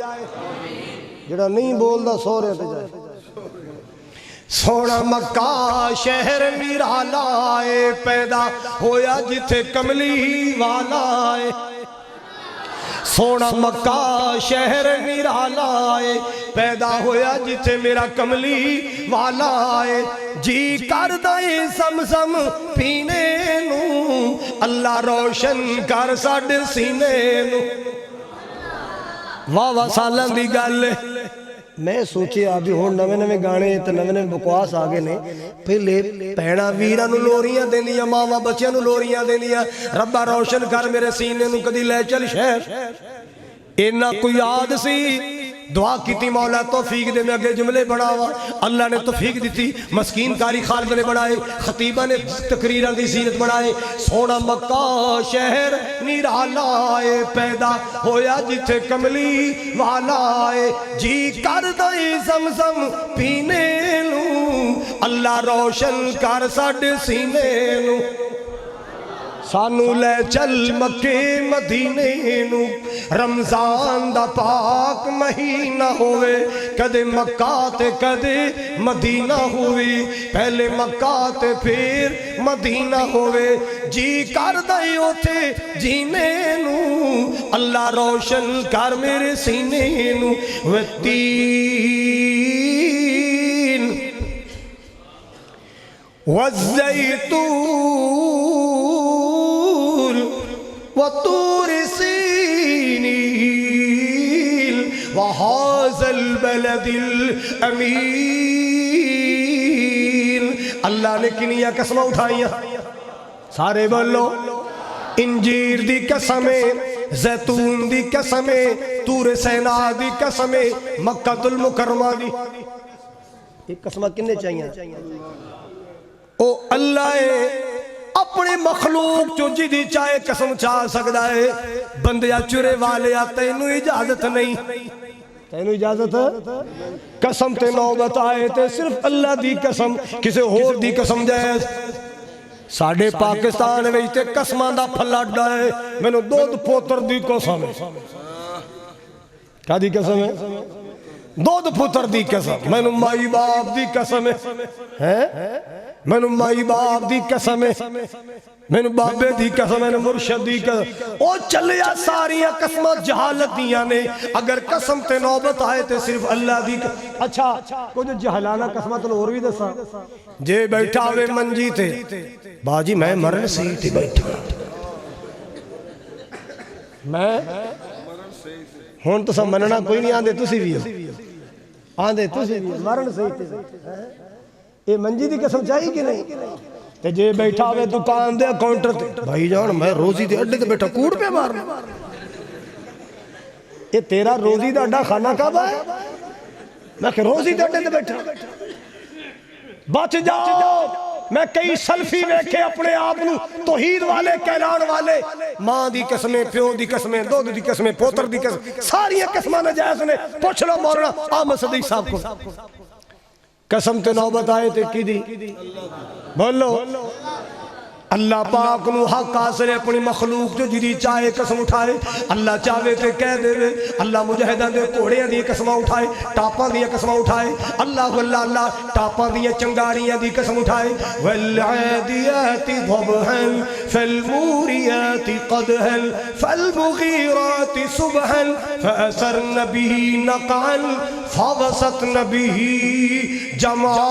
جڑا نہیں بول دا سورے تے جائے۔ سونا مکہ شہر نرالا ہے پیدا ہویا جتھے کملی والا ہے سونا مکہ شہر نرالا ہے پیدا ہویا جتھے میرا کملی والا ہے جی کردہ زمزم پینے نو اللہ روشن کر ساڈے سینے نو واہ واہ سالن دی گل میں سوچے ابھی ہون نوے نوے گانے تے نوے نوے بکواس آگے نے پہلے پہنا ویرہ نو لوریاں دیں دیا ماما بچیاں نو لوریاں دیں دیا ربا روشن کر میرے سینے نو کدی لے چل شہر اینا کوئی یاد سی دعا کیتی مولا توفیق دے میں اگے جملے بڑھاوا اللہ نے توفیق دیتی مسکین کاری خالد نے بڑھائے خطیبہ نے تقریران دی زینت بڑھائے سونا مکہ شہر نرالا ہے پیدا ہویا جتھے کملی والا ہے جی کردہ زمزم پینے نو اللہ روشن کر ساڈے سینے نو سانو لے چل مکے مدینے نو رمضان دا پاک مہینہ ہوئے کدے مکہ تے کدے مدینہ ہوئی پہلے مکہ تے پھر مدینہ ہوئے جی کر دائی ہوتے جینے نو اللہ روشن کر میرے سینے نو والتین والزیتون وطور سینین وهذا البلد الامین اللہ نے کنیا قسمہ اٹھائیاں سارے بولو انجیر دی قسمیں زیتون دی قسمیں طور سینا دی قسمیں مکہ المکرمہ دی ایک قسمہ کنے چاہیے او اللہ اپنے مخلوق جو جدی چاہے قسم چاہ سکتا ہے بندیا چرے والے آتے انہوں اجازت نہیں تینوں اجازت قسم تے نو بتائے تے صرف اللہ دی قسم کسے اور دی قسم جائز ساڑھے پاکستان میں تے قسمان دا پھلا ڈائے میں نے دودھ پوتر دی قسم ہے کیا دی قسم ہے دودھ پوتر دی قسم میں نے مائی باپ دی قسم ہے میں نے مائی باپ دی قسم ہے میں نے بابے دی قسم میں نے مرشد دی قسم او چلیا ساریاں قسمت جہالت دیاں نے اگر قسم تے نوبت آئے تے صرف اللہ دی قسم اچھا کوئی جہلانہ قسمت اور بھی دسا جے بیٹھا ہوئے منجی تے باجی میں مرن سیٹی بیٹھا میں ہون تو سب مننا کوئی نہیں آندے تسی بھی آندے تسی بھی مرن سیٹی یہ منجی دی قسم چاہیے کہ نہیں تے جے بیٹھا ہوئے دکان دے کاؤنٹر تے بھائی جان میں روزی دے اڈے تے بیٹھا کوڑ پہ مارنا یہ تیرا روزی دا اڈا کھانا کب ہے میں کہ روزی دے اڈے تے بیٹھا بچ جاؤ میں کئی سلفی ویکھے اپنے آپ نو توحید والے کہلان والے ماں دی قسمیں پیوں دی قسمیں دودھ دی قسمیں پوتر دی قسمیں ساری قسمیں نجائز نے پوچھ لو مولانا احمد صدیق صاحب کو قسم تے نوبت آئے تے کی دی بولو اللہ پاک نو حق حاصل اپنی مخلوق جو جدی چاہے قسم اٹھائے اللہ چاہے تے کہہ دے وے اللہ مجاہدان دے کوڑیاں دی قسمہ اٹھائے ٹاپاں دی قسمہ اٹھائے اللہ اللہ اللہ ٹاپاں دی چنگاریاں دی قسم اٹھائے والعادیات ضبحا فالموریات قدحا فالمغیرات صبحا فأثرن به نقعا فوسطن به جمعا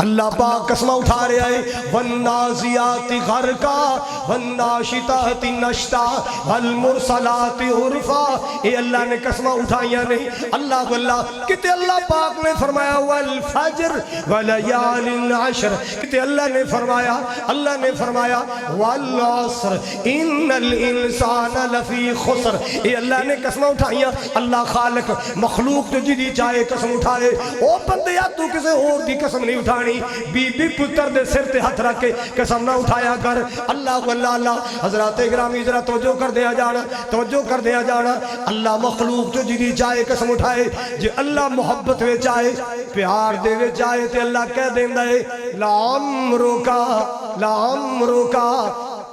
اللہ پاک قسمہ اٹھا رہے آئے والنازیات غرقا والناشطات نشتا والمرسلات عرفا اے اللہ نے قسمہ اٹھائیاں نہیں اللہ واللہ کتے اللہ پاک نے فرمایا والفجر ولیال عشر کتے اللہ نے فرمایا والعصر ان الانسان لفی خسر اے اللہ نے قسمہ اٹھائیاں اللہ خالق مخلوق جو جدی چاہے قسم اٹھائے او بندیا تو کسے اور دی قسم نہیں اٹھانی بی بی پتر دے سر تے ہاتھ رکھ کے قسم نہ اٹھایا کر اللہ واللہ اللہ حضرات گرامی ذرا توجہ کر دیا جانا اللہ مخلوق جو جدی چاہے قسم اٹھائے جے اللہ محبت وے چاہے پیار دے وے چاہے تے اللہ کہہ دیندا ہے لعمرک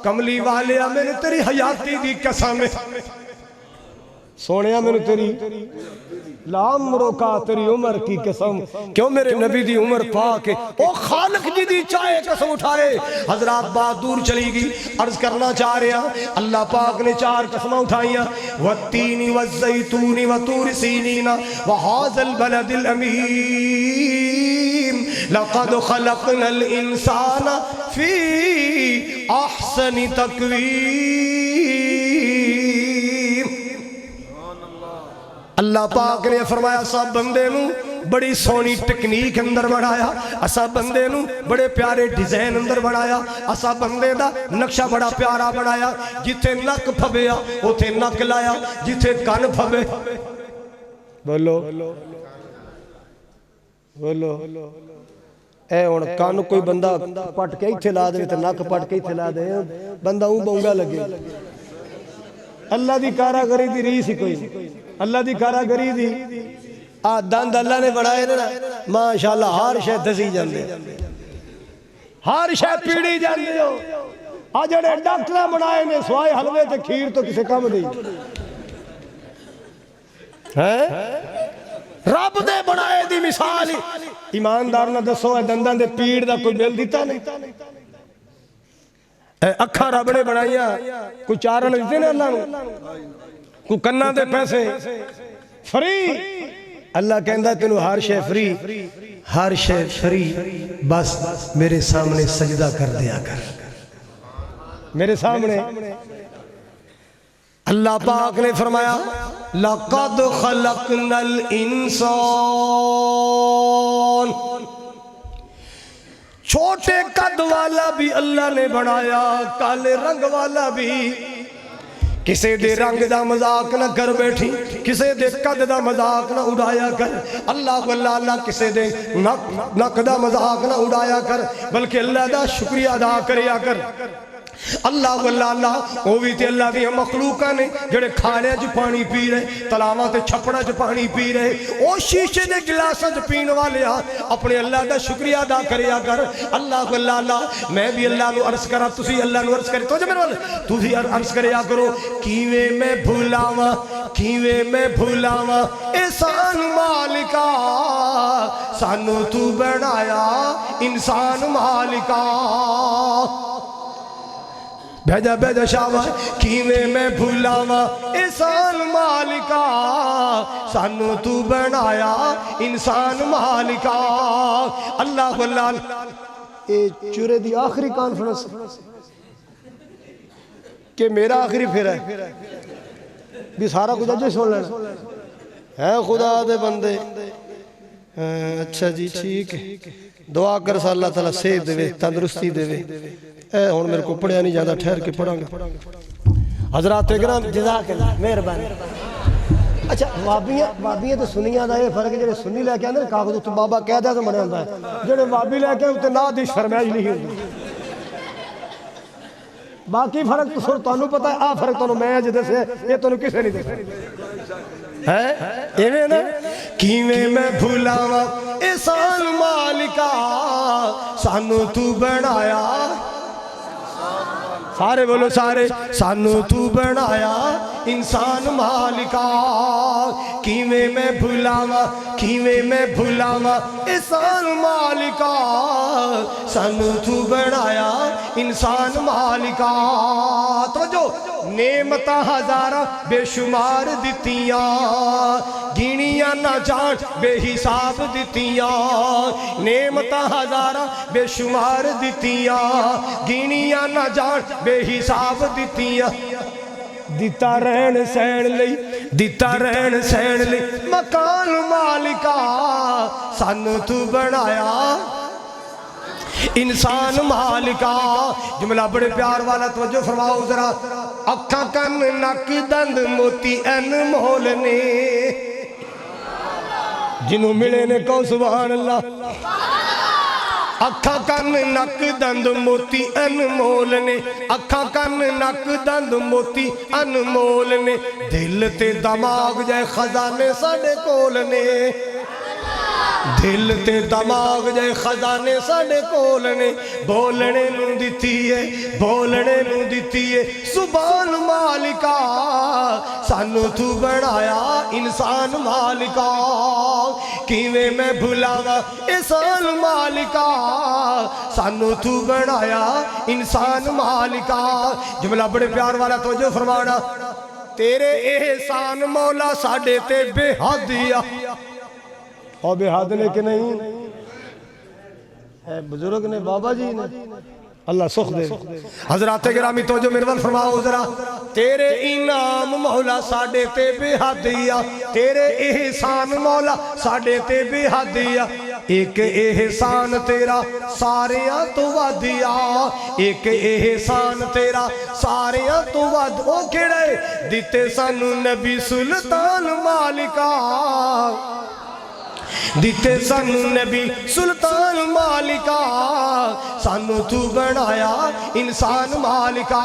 کملی والے میں نے تیری حیاتی دی قسم سونیا میں تیری لام روکا تیری عمر کی قسم کیوں میرے نبی دی عمر پاک ہے او خالق جی دی چاہے قسم اٹھائے حضرات بات دور چلی گی عرض کرنا چاہ رہے ہیں اللہ پاک نے 4 قسمیں اٹھائیاں والتین والزیتون وطور سینین وہذا البلد الامین لقد خلقنا الانسان فی احسن تقویم اللہ پاک نے فرمایا سب بندے نو بڑی سونی ٹیکنیک اندر بڑھایا اسا بندے نو بڑے پیارے ڈیزائن اندر بڑھایا اسا بندے دا نقشہ بڑا پیارا بڑھایا جتھے نک پھبیا اوتھے نک لایا جتھے کن پھبے بولو بولو اے ہن کن کوئی بندہ پٹ کے ایتھے لا دے تے نک پٹ کے ایتھے لا دے بندہ اون بونگا لگے اللہ دی کاراگری دی ریس ہی کوئی اللہ دی کاراگری دی دند اللہ نے بڑھائے نا ماشاءاللہ ہر شے دسی جاندے ہر شے پیڑی جاندے ہو جڑے ڈاکٹر بنائے نے سوائے حلوے تے کھیر تو کسے کم نہیں رب دے بنائے دی مثال ایماندار نہ دسو اے دنداں دے پیڑ دا کوئی بل دیتا نہیں اکھاں رب نے بنائیاں کوئی چارن دیتے نے اللہ نو کوئی کنہ دے پیسے فری اللہ کہندا تینو ہر شے فری ہر شے فری بس میرے سامنے سجدہ کر دیا کر میرے سامنے اللہ پاک نے فرمایا لَقَدْ خَلَقْنَا الْإِنسَانَ چھوٹے قد والا بھی اللہ نے بنایا کالے رنگ والا بھی کسے دے رنگ دا مذاق نہ کر بیٹھی کسے دے قد دا مذاق نہ اڑایا کر اللہ اللہ کسے دے نک دا مذاق نہ اڑایا کر بلکہ اللہ دا شکریہ ادا کریا کر اللہ اللہ وہ بھی تے اللہ دی مخلوقہ نے جڑے کھانے جو پانی پی رہے تلاواں تے چھپڑا جو پانی پی رہے او شیشے دے گلاساں جو پین والے اپنے اللہ دا شکریہ ادا کریا کر اللہ اللہ میں بھی اللہ نو عرض کرا تسی اللہ نو عرض کرے تو جو میرے والے تسی عرض کریا کرو کیویں میں بھولاواں احسان مالکا سانو تو بنایا انسان مالکا بھیجا شاہ کیویں میں بھولاواں احسان مالکا سانو تو بنایا انسان مالکا اللہ اے چورے دی آخری کانفرنس کہ میرا آخری پھر ہے بھی سارا کچھ اجے سن لینا ہے خدا دے بندے اچھا جی ٹھیک ہے دعا کر سا اللہ تعالیٰ صحت دے تندرستی دے اے ہون میرے کو پڑھیا نہیں جاتا ٹھہر کے پڑھاں گا حضرات اکرام جزاک اللہ مہربانی اچھا وابیاں تو سنیاں دا یہ فرق ہے جڑے سنی لے کے آندے کاغذ تو بابا کہہ دیا تو منع ہوندا ہے جڑے وابی لے کے تے نہ دی شرمائش نہیں ہوندی باقی فرق تو سر تانوں پتہ ہے آ فرق تانوں میں اج دسے یہ تانوں کسے نہیں دسے ہے ایویں نا کیویں میں بھولاواں احسان مالکا سانو تو بنایا سارے بولو سارے سانو تو بنایا انسان مالکا کیویں میں بھولاواں احسان مالکا سانو تو بنایا انسان مالکا توجہ نعمتاں ہزارہ بے شمار دتیاں گنیاں نہ جان بے حساب دتیاں نعمتاں ہزارہ بے شمار دتیاں گنیاں نہ جان بے حساب دتیاں دیتا رہن سین لئی مکان مالکا سانو تو بنایا انسان مالکا جملہ بڑے پیار والا توجہ فرماؤ ذرا اکھاں کن نک دند موتی انمول نے جنہوں ملے نے کہو سبحان اللہ اکھاں کن نک دند موتی انمول نے اکھاں کن نک دند موتی انمول نے دل تے دماغ جائے خزانے ساڑے کول نے دل تے دماغ جائے خزانے ساڑے کول نے بولنے نو دتی ہے سبحان مالکا سانو تو بنایا انسان مالکا کیویں میں بھلاوا احسان مالکا سانو تو بنایا انسان مالکا جملہ بڑے پیار والا توجہ فرمانا تیرے احسان مولا ساڑے تے بے حدیا اور بے حد نے کہ نہیں بزرگ نے بابا جی نے اللہ سخ دے حضرات گرامی توجہ میرے فرماؤ ذرا تیرے انعام مولا ساڑے تے بے حدیا تیرے احسان مولا ساڑے تے بے حدیا ایک احسان تیرا ساریاں تو ودیا ایک احسان تیرا ساریاں تو ود او کیڑے دیتے سانو نبی سلطان مالکا دیتے سانو نبی سلطان مالکا سانو تو بنایا انسان مالکا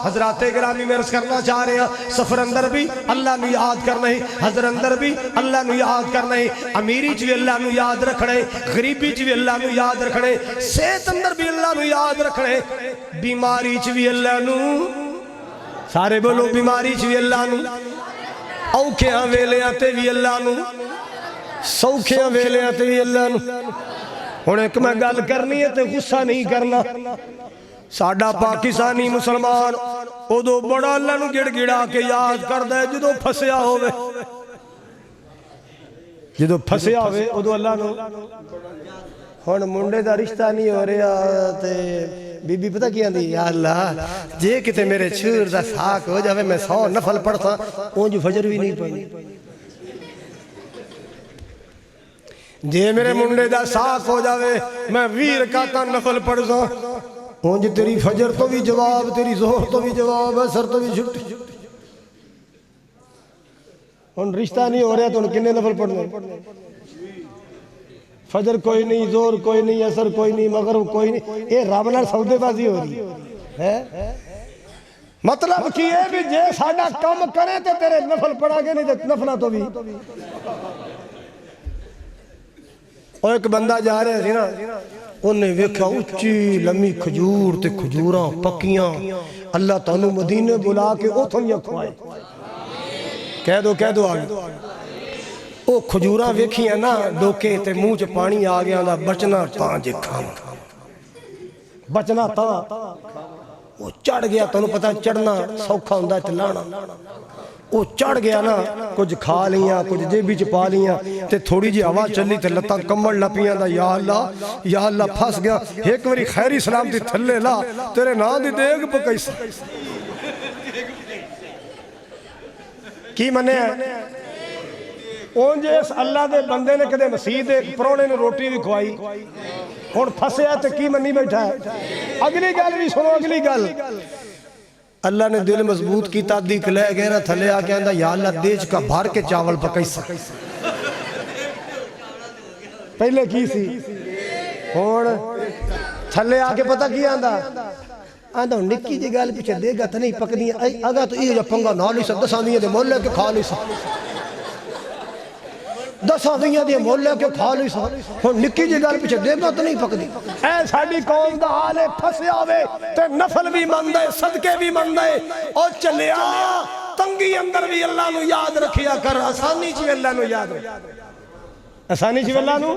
حضرات گرامی میں عرض کرنا چاہ رہے ہیں سفر اندر بھی اللہ نو یاد کرنا ہے حضر اندر بھی اللہ نو یاد کرنا ہے امیری چوی اللہ نو یاد رکھنا ہے غریبی چوی اللہ نو یاد رکھنا ہے صحت اندر بھی اللہ نو یاد رکھنا ہے بیماری چوی اللہ نو سارے بولو بیماری چوی اللہ نو اوکھیاں ویلیاں تے بھی اللہ نو سوکھیاں ویلے آتے بھی اللہ نو انہیں ایک میں گل کرنی ہے تے غصہ نہیں کرنا ساڑھا پاکستانی مسلمان او دو بڑا اللہ نو گڑ گڑا کے یاد کر دے جدو پھسیا ہوئے جدو پھسیا ہوئے او دو اللہ نو ہون منڈے دا رشتہ نہیں ہو رہا تے بی بی پتہ کیا دی یا اللہ جے کتے میرے چھوڑ دا ساک ہو جاوے میں 100 نفل پڑھتا اون جو فجر بھی نہیں پڑھنی جے میرے منڈے دا ساک ہو جاوے میں 20 رکعتاں نفل پڑھ سا اونج تیری فجر تو بھی جواب تیری ظہر تو بھی جواب اثر تو بھی چھٹی ان رشتہ نہیں ہو رہا تو ان کنے نفل پڑھنے فجر کوئی نہیں ظہر کوئی نہیں اثر کوئی نہیں مغرب کوئی نہیں یہ رب نال سودے بازی ہو رہی ہے مطلب کی ہے بھی جے ساڈا کم کرے تے تیرے نفل پڑھا گے نہیں تے نفلہ تو بھی اور ایک بندہ جا رہے تھے نا انہیں ویکھا اچھی لمی کھجور تے کھجوراں پکیاں اللہ تعالیٰ مدینے بلا کے اوتھنیاں کھوائے کہہ دو آگے او کھجوراں ویکھیاں نا ڈوکے تے منہ چ پانی آ گیا دا بچنا تاں جے کھانا بچنا تاں وہ چڑھ گیا تانوں پتہ چڑھنا سوکھا ہوندا تے لانا وہ چڑھ گیا نا کچھ کھا لیاں کچھ جیبی چ پا لیاں تے تھوڑی جی ہوا چلی تے لتاں کمبل لپیاں دا یا اللہ پھس گیا ایک واری خیری سلام دی تھلے لا تیرے نا دی دیگ پکئی سا کی منے ہے اون جے اس اللہ دے بندے نے کدے مسیح دے پرونے نے روٹی بھی کھوائی اور پھسیا تے کی منی بیٹھا ہے اگلی گل بھی سنو اگلی گل اللہ نے دل مضبوط کی تادیق لے گئے نا تھلے آ کے اندھا یا اللہ دیج کا بھار کے چاول پکائی سا پہلے کی سی اور تھلے آ کے پتہ کیا اندھا نکی جی گال پیچھے دے گا تا نہیں پکنی اگا تو یہ جو پنگا نہ لی سا دساں دیئے دے مولے کے کھا لی سا دساں دیئے دے مولے کے کھا لی سا اور نکی جی گال پیچھے دے گا تا نہیں پکنی اے ساڑی قوم دا حالے پھسے آوے تے نفل بھی مندے صدقے بھی مندے اور چلیا تنگی اندر بھی اللہ نو یاد رکھیا کر آسانی چی اللہ نو یاد رکھیا آسانی چی اللہ نو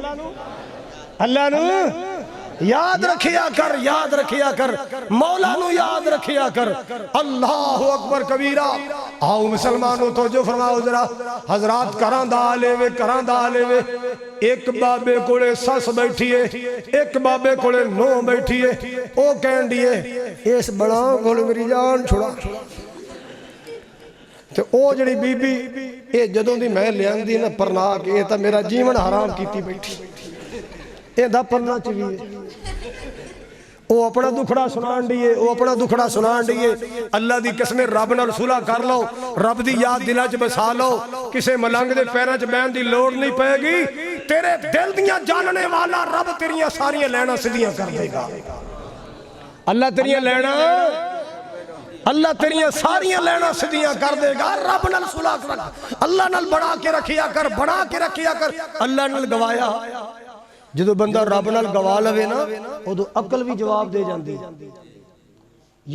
یاد رکھیا کر مولا نو یاد رکھیا کر اللہ اکبر کبیرہ آؤ مسلمانوں تو جو فرماؤ ذرا حضرات کران دا لے وے ایک بابے کوڑے سس بیٹھی ہے ایک بابے کوڑے نو بیٹھی ہے او کہن دیئے اس بڑا کوڑے میری جان چھوڑا تو او جڑی بی بی اے جدوں دی میں لیان دی نا پرنا کے اے تا میرا جیون حرام کیتی بیٹھی اے دا پرنا چوی او اپنا دکھڑا سنان دیئے اللہ دی قسمیں رب نال صلح کر لو رب دی یاد دلہ چ بسا لو کسے ملنگ دے پیرہ چ بین دی لوڑ نہیں پائے گی تیرے دل دیاں جاننے والا رب تیریاں ساریاں لینا سدیاں کر دے گا اللہ تیریاں ساریاں لینا سدیاں کر دے گا رب نال صلح کر اللہ نال بڑھا کے رکھیا کر اللہ نال گوایا جدو بندہ رب نال گوا لوے نا وہ تو عقل بھی جواب دے جاندی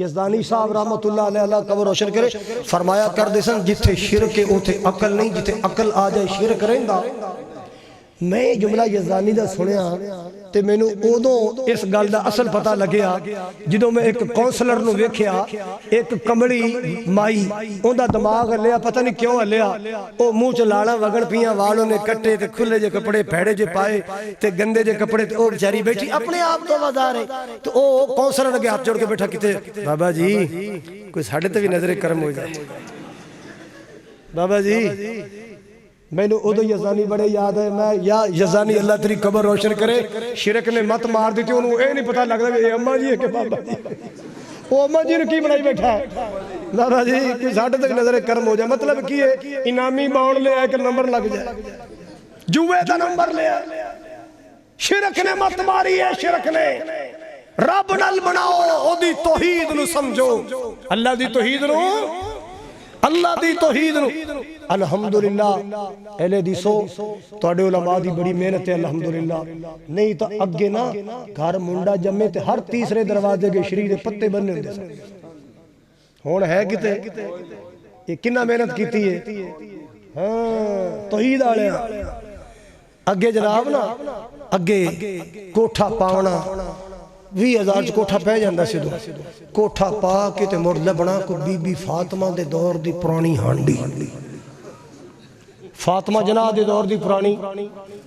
یزدانی صاحب رحمت اللہ علیہ اللہ قبر روشن کرے فرمایا کر دے سن جتھے شرک ہے اوتھے عقل نہیں، جتھے عقل آ جائے شرک رہندا۔ میں جملہ یزدانی دا سنیا تے میں نے ادوں اس گل دا اصل پتہ لگیا جدوں میں ایک کونسلر نو ویکھیا، ایک کمڑی مائی اوندا دماغ ہلیا، پتہ نہیں کیوں ہلیا، او منہ چ لاڑا وگن پیاں، والوں نے کٹے تے کھلے جے کپڑے پھیڑے جے پائے تے گندے جے کپڑے تے او بیچاری بیٹھی اپنے آپ تو وازار ہے۔ تو او کونسلر اگے ہاتھ جوڑ کے بیٹھا کتے بابا جی کوئی ساڈے تے بھی نظر کرم ہو جائے، بابا جی میں نے ادو یزدانی بڑے یاد ہے۔ میں یا یزدانی اللہ تیری قبر روشن کرے، شرک نے مت مار دیتی، انہوں اے نہیں پتہ لگتا کہ اے اماں جی ہے کہ بابا جی، وہ اماں جی نے کی بنائی بیٹھا ہے، بابا جی کوئی ساڑھے تک نظر کرم ہو جائے۔ مطلب کی ہے انامی باؤن لے آئے کہ نمبر لگ جائے، جوے دا نمبر لے آئے۔ شرک نے مت ماری ہے، شرک نے رب نال بناؤ، او دی توحید نو سمجھو، اللہ دی توحید نو، اللہ دی توحید نو۔ الحمدللہ اہل حدیثو تواڈے علماء دی بڑی محنت ہے الحمدللہ، نہیں تو اگے نا گھر منڈا جمے تے ہر تیسرے دروازے کے شریع دے پتے بننے ہوندے سن، ہن ہے کتے یہ کنا محنت کیتی ہے، ہاں توحید والے اگے جناب نا اگے کوٹھا پاونا 20,000 کوٹھا پہ جاندہ سی دو، کوٹھا پا کے تے مڑ لبنا کو بی بی فاطمہ دے دور دی پرانی ہانڈی، فاطمہ جناح دے دور دی پرانی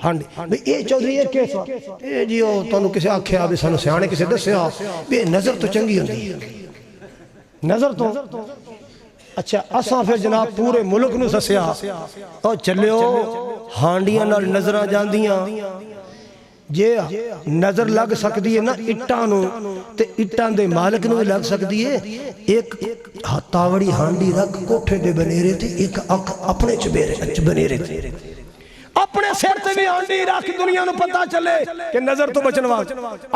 ہانڈی۔ بھئی اے چودھری ایک کیسا اے جی او تانوں کسے آکھیا بھی سانو سیانے کسے دسیا بھی نظر تو چنگی ہوندی ہے، نظر تو اچھا اساں پھر جناب پورے ملک نو سسیا او چلیو ہانڈیاں نال نظراں جاندیاں، جے نظر لگ سکتی ہے نا اٹھاں نو تے اٹھاں دے مالک نو لگ سکتی ہے۔ ایک تاوڑی ہانڈی رکھ کوٹھے دے بنیرے تھے، ایک اپنے بنیرے تھے، اپنے سر تے بھی ہانڈی رکھ دنیا نو پتہ چلے کہ نظر تو بچنوا۔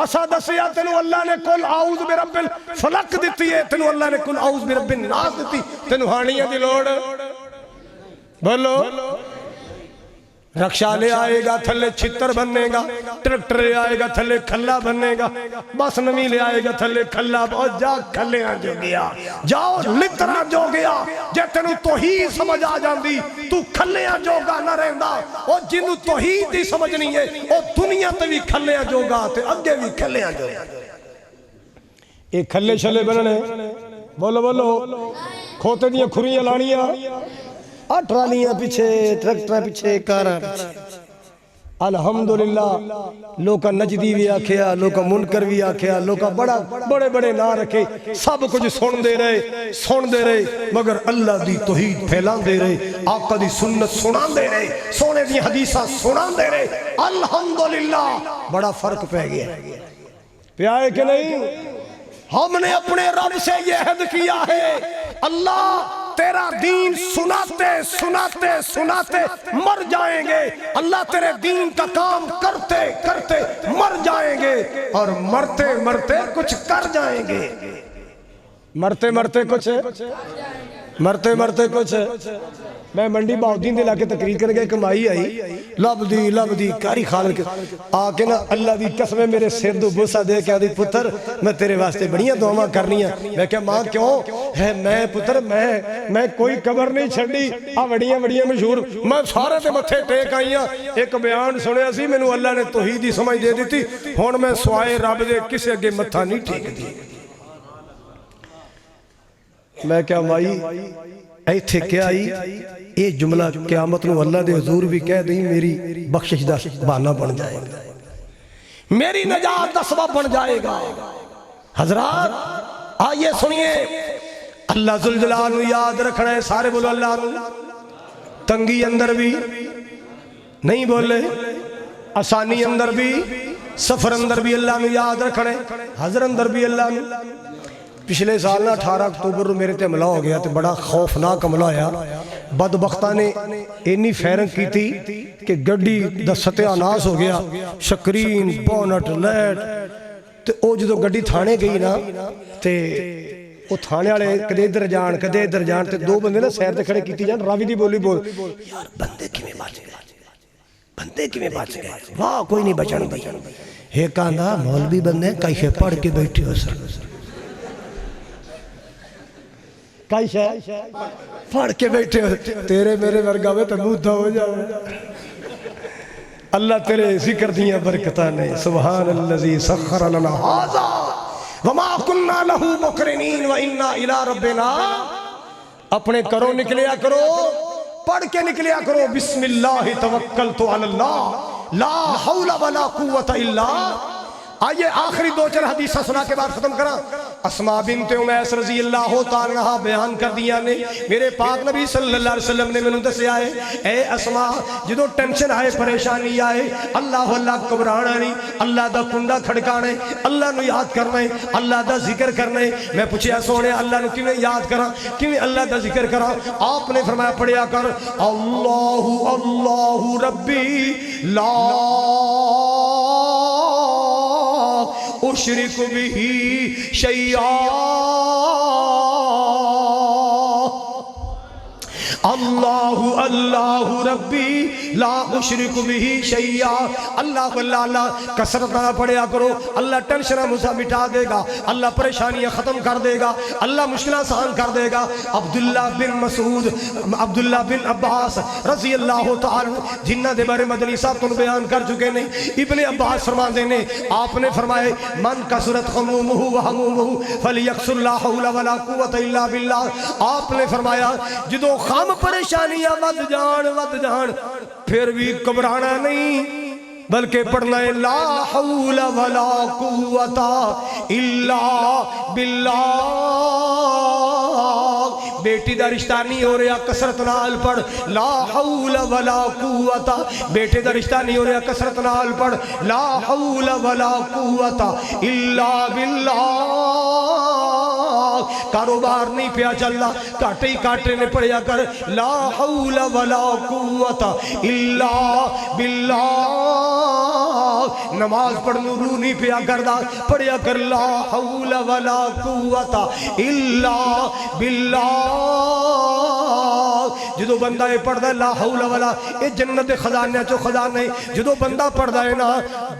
اسا دسیا تینو اللہ نے کل اعوذ برب الفلق دیتی ہے، تینو اللہ نے کل اعوذ برب الناس دیتی، تینو ہانڈیاں دی لوڑ بولو۔ رکشہ لے آئے گا تھلے چھتر بننے گا، ٹریکٹر لے آئے گا تھلے کھلا بننے گا، بس نمی لے آئے گا تھلے کھلا، اور جا کھلیاں جو گیا، جاؤ لترا جو گیا، جے تینو توحید سمجھ آ جاندی تو کھلیاں جو گا نہ رہندا، اور جنو توحید دی سمجھ نہیں ہے اور دنیا تے بھی کھلیاں جو گا تے اگے بھی کھلیاں جو گا۔ ایک کھلے شلے بننے بولو بولو، کھوتے دیاں کھریاں لانیاں، ٹرالیاں پیچھے، ٹریکٹر پیچھے، کاراں پیچھے۔ الحمدللہ لوکا نجدی بھی آکھیا، لوکا منکر بھی آکھیا، لوکا بڑے بڑے نہ رکھے، سب کچھ سن دے رہے، مگر اللہ دی توحید پھیلان دے رہے، آقا دی سنت سنان دے رہے، سونے دی حدیثہ سنان دے رہے۔ الحمدللہ بڑا فرق پہ گیا، پیائے کہ نہیں؟ ہم نے اپنے رب سے یہ عہد کیا ہے اللہ تیرا دین سناتے سناتے سناتے مر جائیں گے، اللہ تیرے دین کا کام کرتے کرتے مر جائیں گے، اور مرتے مرتے کچھ کر جائیں گے، مرتے مرتے کچھ۔ میں منڈی باؤدین دے لاکے تقریر کر گئے، کمائی آئی لب دی کاری خالق آکے نا اللہ دی قسم میرے سر دو بوسا دے کہ آدھی پتر میں تیرے واسطے بڑیاں دعاواں کرنی ہیں۔ میں کہا ماں کیوں ہے؟ میں پتر میں کوئی قبر نہیں چھڑی، بڑیاں مشہور میں سارے تے متھے ٹیک آئی ہاں۔ ایک بیان سنیا سی مینوں اللہ نے توحید دی سمجھ دے دیتی، ہن میں سوائے رب دے کسے اگے متھا نہیں ٹیک دی۔ میں کہا مائی ایتھے کیا آئی یہ جملہ قیامت نو اللہ دے حضور بھی کہہ دیں، میری بخشش دا بہانہ بن جائے گا، میری نجات دا سبب بن جائے گا۔ حضرات آئیے سنیے، اللہ ذوالجلال نو یاد رکھنا ہے، سارے بولو اللہ نو۔ تنگی اندر بھی نہیں بولے، آسانی اندر بھی، سفر اندر بھی اللہ نو یاد رکھنا ہے، حضر اندر بھی اللہ نو۔ پچھلے سال نا 18 اکتوبر میرے تے حملہ ہو گیا تے بڑا خوفناک حملہ آیا، بدبختہ نے اینی فیرنگ کی تھی کہ گڈی دا ستیہ ناس ہو گیا، شکرین بونٹ لیٹ تے او جدو گڈی تھانے گئی نا تے وہ تھانے والے کدے ادھر جان تے دو بندے نا سیر تے کھڑے کیتی جان، راوی دی بولی بول یار بندے کیویں بچ گئے، واہ کوئی نہیں بچن دی۔ ایک آندا مولوی بندے کیسے پڑھ کے بیٹھے ہو سر، کائی شے پڑھ کے بیٹھے ہو تیرے میرے ورگا میں تو مودھا ہو جاؤ اللہ تیرے ذکر دیا برکتہ نہیں سبحان اللذی سخر لنا ھذا وما کننا لہو مقرنین وإنا الی ربنا اپنے کرو نکلیا کرو پڑھ کے نکلیا کرو بسم اللہ توکلت علی اللہ لا حول ولا قوت الا آئیے آخری دو چار حدیثہ سنا کے بعد ختم کرا اسماء بنت امیس رضی اللہ تعالیٰ عنہ بیان کر دیا نے میرے پاک نبی صلی اللہ علیہ وسلم نے میں نے دسے آئے اے اسماء جدو ٹینشن آئے پریشانی آئے اللہ اللہ گھبرانا نہیں اللہ دا کنڈا کھڑکانا ہے اللہ نو یاد کرنا ہے اللہ دا ذکر کرنا ہے میں پوچھیا سونے اللہ نو کیویں یاد کرا کیویں اللہ دا ذکر کرا آپ نے فرمایا پڑھیا کر اللہ اللہ ربی لا اشرک بھی شیئا اللہ اللہ ربی لا اشرک بھی شیئا اللہ اللہ کثرت نہ پڑھیا کرو اللہ ٹینشنہ مجھے مٹا دے گا اللہ پریشانیاں ختم کر دے گا اللہ مشکلہ آسان کر دے گا عبداللہ بن مسعود عبداللہ بن عباس رضی اللہ تعالی جنہ دے بارے مدنی صاحب تن بیان کر چکے نہیں ابن عباس فرما دینے آپ نے فرمائے من کثرت غمومہ وہمومہ فلیکسر لا حول ولا قوت الا باللہ آپ نے فرمایا جدو خام پریشانیاں ود جان پھر بھی گھبرانا نہیں بلکہ پڑھنا ہے لا حول ولا قوت الا باللہ بیٹی دا رشتہ نہیں ہو رہا کثرت نال پڑھ لا حول ولا قوت بیٹے دا رشتہ نہیں ہو رہا کثرت نال پڑھ لا حول ولا قوت الا باللہ کاروبار نہیں پیا چلنا کاٹے ہی کاٹے نے پڑھیا کر لا حول ولا قوت الا باللہ نماز پڑھنو روح نہیں پیا کردا پڑھیا کر لا حول ولا قوت الا باللہ جدو بندہ یہ پڑھ دے لا حول ولا یہ جنت خزانے چو خزانے جدو بندہ پڑھ دے نا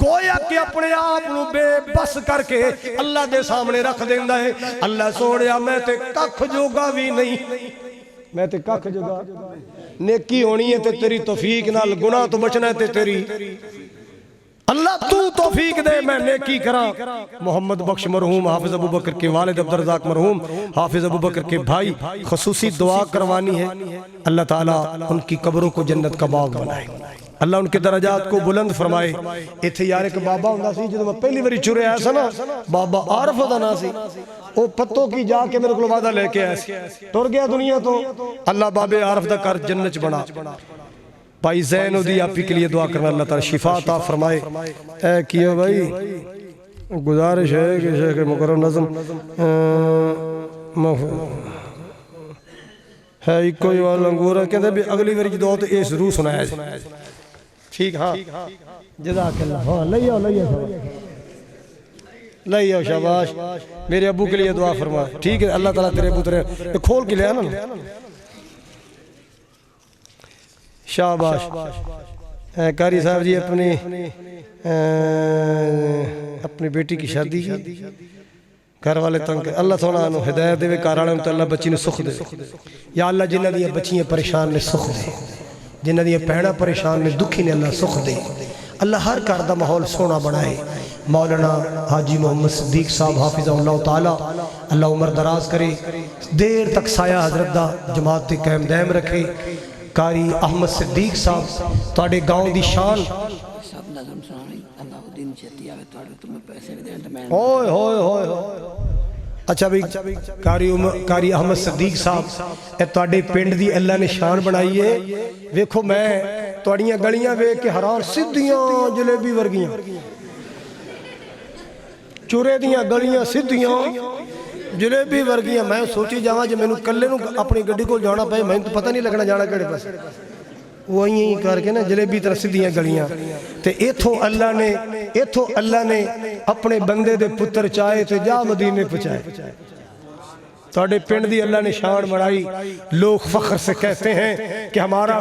گویا کہ اپنے آپ نو بے بس کر کے اللہ دے سامنے رکھ دیندہ ہے اللہ سوڑیا میں تے ککھ جوگا بھی نہیں میں تے ککھ جوگا نیکی ہونی ہے تے تیری توفیق نال گناہ تو بچنا ہے تے تیری اللہ تو توفیق دے میں نیکی کرا محمد بخش مرحوم حافظ ابو بکر کے والد عبدالرزاق مرحوم حافظ ابو بکر کے بھائی خصوصی دعا کروانی ہے اللہ تعالیٰ ان کی قبروں کو جنت کا باغ بنائے اللہ ان کے درجات کو بلند فرمائے ایتھے یار ایک بابا ہوندہ سی جدو میں پہلی بری چورے آیا سا نا بابا عارف ہوتا نا سی وہ پتوں کی جا کے میرے کو وعدہ لے کے آیا سی ٹر گیا دنیا تو اللہ بابے عارف دا کر جنت بنا بھائی زین ودی آپ کے لیے دعا کرنا اللہ تعالی شفا عطا فرمائے اے کیا بھائی گزارش ہے کہ شیخ مکرم نظم ہے ایک کوئی والا انگورا کہتے ہیں اگلی بری دعا تو یہ ضرور سنایا جائے ٹھیک ہاں جزاک اللہ ہاں لئی آؤ شاباش میرے ابو کے لیے دعا فرما ٹھیک ہے اللہ تعالیٰ تیرے ابو تیرے کھول کے لے آنا شاباش قاری صاحب جی اپنی بیٹی کی شادی کی گھر والے تنگ اللہ سونا انہوں ہدایت دے کار والے تو اللہ بچی نے سخ دے یا اللہ جنہ دیا بچیاں پریشان نے سخ دے جنہ دیا پہنا پریشان نے دکھی نے اللہ سخ دے اللہ ہر کردہ ماحول سونا بنائے مولانا حاجی محمد صدیق صاحب حافظہ اللہ تعالیٰ اللہ عمر دراز کرے دیر تک سایہ حضرت دا جماعت تے قائم دائم رکھے قاری احمد صدیق صاحب تواڈے گاؤں دی شان سب نظم سنانی اللہ دین چیتی آوے تواڈے تمہیں پیسے بھی دیں تو میں ہوئے ہوئے ہوئے اچھا بھی قاری احمد صدیق صاحب اے تواڈے پنڈ دی اللہ نے شان بنائی ہے ویکھو میں تواڈیاں گلیاں ویکھ کے حیران سدھیاں جلیبی ورگیاں چورے دیاں گلیاں سدھیاں جلیبی ورگیاں میں سوچی جاواں جے مینوں کلے نوں اپنی گڈی کول جانا پے میں تو پتہ نہیں لگنا جانا کیڑے پاس وہ ہی کر کے نا جلیبی طرح سدھیاں گلیاں تے ایتھوں اللہ نے اپنے بندے دے پتر چائے تے جا مدینے پہنچائے تواڈے پنڈ دی اللہ نے شان بڑھائی لوگ فخر سے کہتے ہیں کہ ہمارا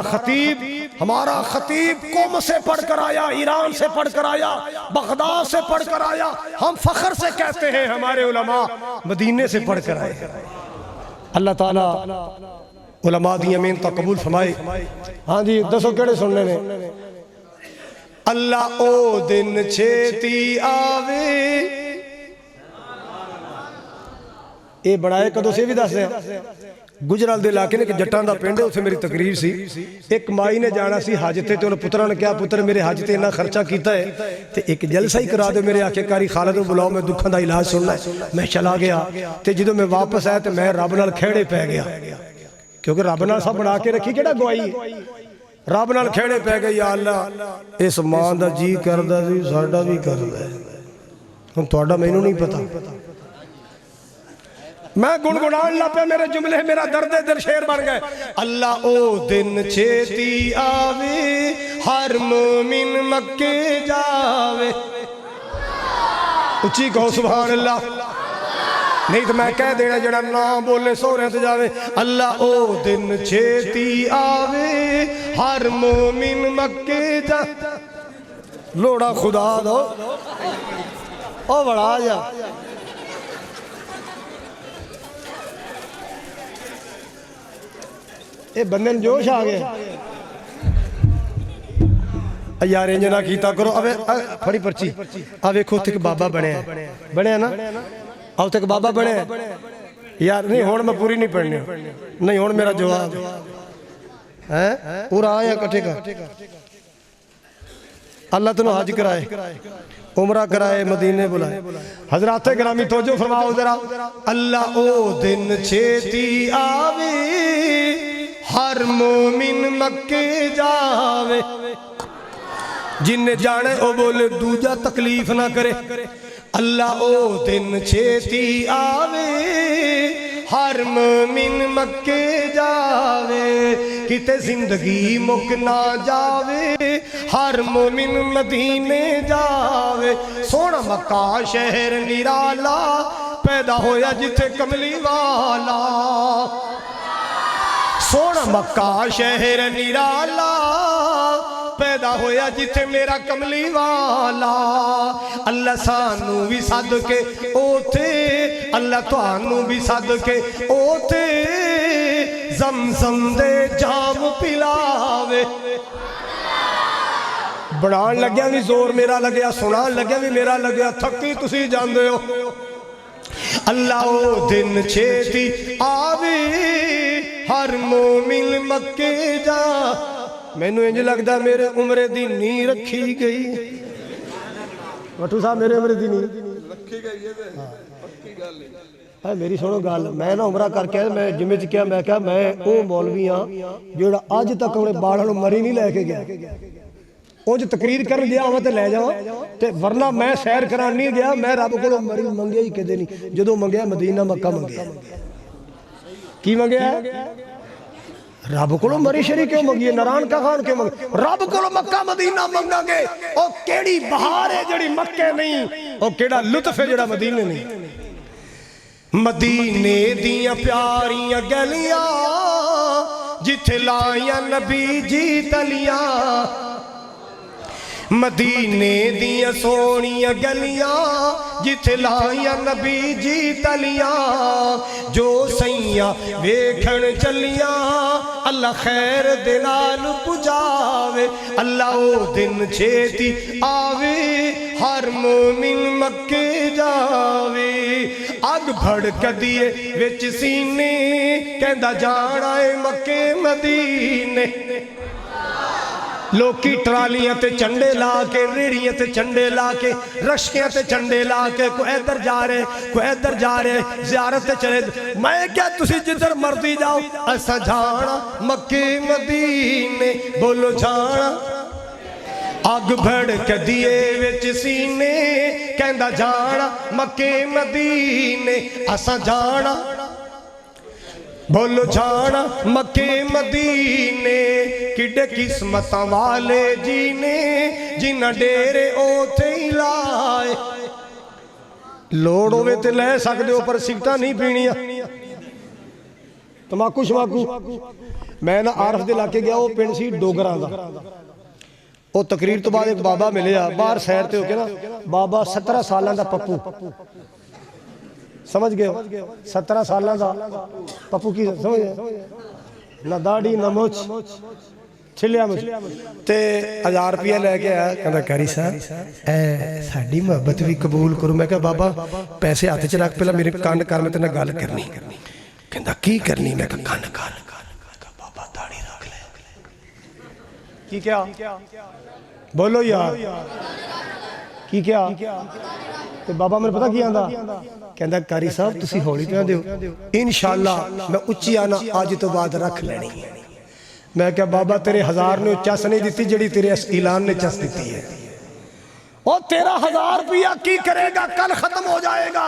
خطیب ہمارا خطیب قم سے پڑھ کر آیا، ایران سے پڑھ کر آیا، بغداد سے پڑھ کر آیا، ہم فخر سے کہتے ہیں ہمارے علماء مدینے سے پڑھ کر آئے۔ اللہ تعالیٰ علماء دی امین تا قبول فرمائے۔ ہاں جی دسو کیڑے سننے نے؟ اللہ او دن چھیتی آوے، اے بڑھائے کدو سے بھی دس دیا گجرال دے علاقے نے کہ جٹان دا پنڈ ہے، اسے میری تقریر سی، ایک مائی نے جانا سی حج تے، تے انہیں پترہ نے کیا پتر میرے حج تے انہا خرچہ کیتا ہے تے ایک جلسہ ہی کرا دے میرے آکے کاری خالد و بلاؤ میں دکھاں دا علاج سننا ہے۔ میں چلا گیا تے جدو میں واپس آیا تے میں رب نال کھیڑے پہ گیا، کیونکہ رب نال سب بنا کے رکھی کیڑا گوائی ہے، رب نال کھیڑے پہ گیا، یا اللہ اس ماں دا جی کردہ دی ساڑا بھی کردہ ہے، ہم توڑا میں انہوں نہیں پتا، میں گنگنان اللہ پہ میرے جملے میرا درد دل شیر بن گئے۔ اللہ او دن چھیتی آوے، ہر مومن مکے جاوے، اچھی کہو سبحان اللہ، نہیں تو میں کہہ دینا جڑا نام بولے سو رہے تو جاوے۔ اللہ او دن چھیتی آوے، ہر مومن مکے جاوے، لوڑا خدا دو او بڑا جا۔ اے بندے جوش آ گئے یار انجھ نہ کیتا کرو، اب پھڑی پرچی اب ایک ہوتے کہ بابا بنے ہیں، بنے ہیں نا، اب تک بابا بنے ہیں یار، نہیں ہون میں پوری نہیں پڑھنی، نہیں ہون میرا جواب ہے پورا آیا کٹھے کا۔ اللہ تنہوں حج کرائے، عمرہ کرائے، مدینے بلائے۔ حضرات گرامی توجہ فرماؤ ذرا، اللہ او دن چھیتی آوے، ہر مومن مکے جاوے، جن جانے او بولے دوجہ تکلیف نہ کرے۔ اللہ او دن چھیتی آوے، ہر مومن مکے جاوے، کتے زندگی مک نہ جاوے، ہر مومن مدینے جاوے۔ سونا مکہ شہر نرالا، پیدا ہویا جتھے کملی والا، سونا مکہ شہر نرالا، پیدا ہویا جتھے میرا کملی والا۔ اللہ سانو بھی صدقے اوتے، اللہ توانو بھی صدقے اوتے، زمزم دے جام پلاوے۔ بڑھان لگیا بھی زور میرا لگیا، سنان لگیا بھی میرا لگیا، تھکی تسی جان دے ہو۔ اللہ او دن چھیتی آوے، ہر مومن مکے جا۔ میں نے انج لگدا میرے عمرے دی نہیں رکھی گئی، وٹو صاحب میرے عمرے دی نہیں رکھی گئی ہے پکی گل ہے۔ میری سنو گل، میں نہ عمرہ کر کے میں جمعے چ کیا، میں کہا میں او مولوی ہاں جڑا اج تک اپنے باڑاں نوں مری نہیں لے کے گیا، اونج تقریر کرن گیا ہوا تے لے جاواں تے ورنہ میں سیر کران نہیں گیا، میں رب کولوں مری منگیا ہی کدے نہیں، جدوں منگیا مدینہ مکہ منگیا۔ کی منگیا؟ رب کو مری شری کیوں منگیے، نران کا خان کیوں منگیے؟ رب کو مکہ مدینہ منگا گے، او کیڑی بہار ہے جڑی مکے نہیں، او کیڑا لطف ہے جڑا مدینے نہیں۔ مدینے دیاں پیاریاں گلیاں، جتھے لائیاں نبی جی تلیاں، مدینے دیاں سونیاں گلیاں، جتھے لائیاں نبی جی تلیاں، جو سیاں ویکھن چلیاں، اللہ خیر دلال پجاوے۔ اللہ او دن چھیتی آوے، ہر مومن مکے جاوے۔ اگ بھڑک دیے وچ سینے، کہندا جانا اے مکے مدینے۔ لوکی ٹرالیاں تے چنڈے لا کے، ریڑیاں تے چنڈے لا کے، رشکیاں تے چنڈے لا کے، کوئی ادھر جا رہے کوئی ادھر جا رہے، زیارت تے چلے۔ میں کیا تسی جدھر مرضی جاؤ، ایسا جانا مکے مدینے، بولو جانا۔ اگ بھڑک دیے وچ سینے، کہندا جانا مکے مدینے، ایسا جانا، بولو جانا مکے مدینے۔ کڈے قسمتاں والے جینے، جنہ ڈیرے اوتھے ہی لائے۔ لوڑ ہوئے تے لے سکدے ہو پر سگٹاں نہیں پینیاں، ਤਮਾਕੂ ਸ਼ਮਾਕੂ। ਮੈਂ ਨਾ ਆਰਫ ਦੇ ਇਲਾਕੇ ਗਿਆ, ਉਹ ਪਿੰਡ ਸੀ ਡੋਗਰਾਂ ਦਾ। ਉਹ ਤਕਰੀਰ ਤੋਂ ਬਾਅਦ ਇੱਕ ਬਾਬਾ ਮਿਲਿਆ ਬਾਹਰ ਸਾਈਡ ਤੇ ਹੋ ਕੇ ਨਾ, ਬਾਬਾ 17 ਸਾਲਾਂ ਦਾ ਪੱਪੂ, ਸਮਝ ਗਏ ਹੋ? 17 ਸਾਲਾਂ ਦਾ ਪੱਪੂ ਕੀ ਸਮਝ ਨਾ ਦਾੜੀ ਨਾ ਮੁੱਛ, ਛਿਲਿਆ ਮੁੱਛ, ਤੇ 1000 ਰੁਪਇਆ ਲੈ ਕੇ ਆਇਆ। ਕਹਿੰਦਾ ਕਾਰੀ ਸਾਹਿਬ ਐ ਸਾਡੀ ਮੁਹੱਬਤ ਵੀ ਕਬੂਲ ਕਰੋ। ਮੈਂ ਕਿਹਾ ਬਾਬਾ ਪੈਸੇ ਹੱਥ 'ਚ ਰੱਖ, ਪਹਿਲਾਂ ਮੇਰੇ ਕੰਨ ਕਰ, ਮੈਂ ਤੇਰੇ ਨਾਲ ਗੱਲ ਕਰਨੀ। ਕਹਿੰਦਾ ਕੀ ਕਰਨੀ? ਮੈਂ ਕਿਹਾ ਕੰਨ ਕਰ। ਬਾਬਾ ਦਾੜੀ ਰੱਖ ਲੈ। ਕੀ ਕਿਹਾ? ਬੋਲੋ ਯਾਰ ਕੀ ਕਿਹਾ? ਤੇ ਬਾਬਾ ਮੈਨੂੰ ਪਤਾ ਕੀ ਆਂਦਾ, ਕਹਿੰਦਾ ਕਾਰੀ ਸਾਹਿਬ ਤੁਸੀਂ ਹੌਲੀ ਪਿਆ ਦਿਓ, ਇਨਸ਼ਾਅੱਲਾ ਮੈਂ ਉੱਚੀ ਆਣਾ ਅੱਜ ਤੋਂ ਬਾਅਦ ਰੱਖ ਲੈਣੀ ਹੈ। ਮੈਂ ਕਿਹਾ ਬਾਬਾ ਤੇਰੇ 1000 ਨੇ ਚੱਸ ਨਹੀਂ ਦਿੱਤੀ ਜਿਹੜੀ ਤੇਰੇ ਇਸ ਐਲਾਨ ਨੇ ਚੱਸ ਦਿੱਤੀ ਹੈ। ਉਹ ਤੇਰਾ 1000 ਰੁਪਇਆ ਕੀ ਕਰੇਗਾ? ਕੱਲ ਖਤਮ ਹੋ ਜਾਏਗਾ।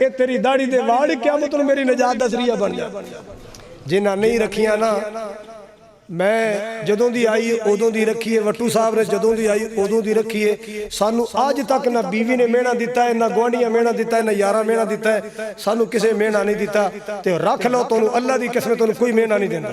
ਇਹ ਤੇਰੀ ਦਾੜੀ ਦੇ ਵਾੜ ਕਿਆਮਤ ਨੂੰ ਮੇਰੀ ਨਜਾਤ ਦਾ ਜ਼ਰੀਆ ਬਣ ਜਾਏ। ਜਿਨ੍ਹਾਂ ਨਹੀਂ ਰੱਖੀਆਂ ਨਾ, ਮੈਂ ਜਦੋਂ ਦੀ ਆਈ ਉਦੋਂ ਦੀ ਰੱਖੀ ਹੈ, ਵੱਟੂ ਸਾਹਿਬ ਨੇ ਜਦੋਂ ਦੀ ਆਈ ਉਦੋਂ ਦੀ ਰੱਖੀ ਹੈ। ਸਾਨੂੰ ਅੱਜ ਤੱਕ ਨਾ ਬੀਵੀ ਨੇ ਮਿਹਣਾ ਦਿੱਤਾ ਹੈ, ਨਾ ਗੁਆਂਢੀਆਂ ਮਿਹਣਾ ਦਿੱਤਾ ਹੈ, ਨਾ ਯਾਰਾਂ ਮਿਹਣਾ ਦਿੱਤਾ ਹੈ, ਸਾਨੂੰ ਕਿਸੇ ਮਿਹਣਾ ਨਹੀਂ ਦਿੱਤਾ। ਤੇ ਰੱਖ ਲਓ, ਤੁਹਾਨੂੰ ਅੱਲਾ ਦੀ ਕਸਮ ਤੁਹਾਨੂੰ ਕੋਈ ਮਿਹਣਾ ਨਹੀਂ ਦਿੰਦਾ।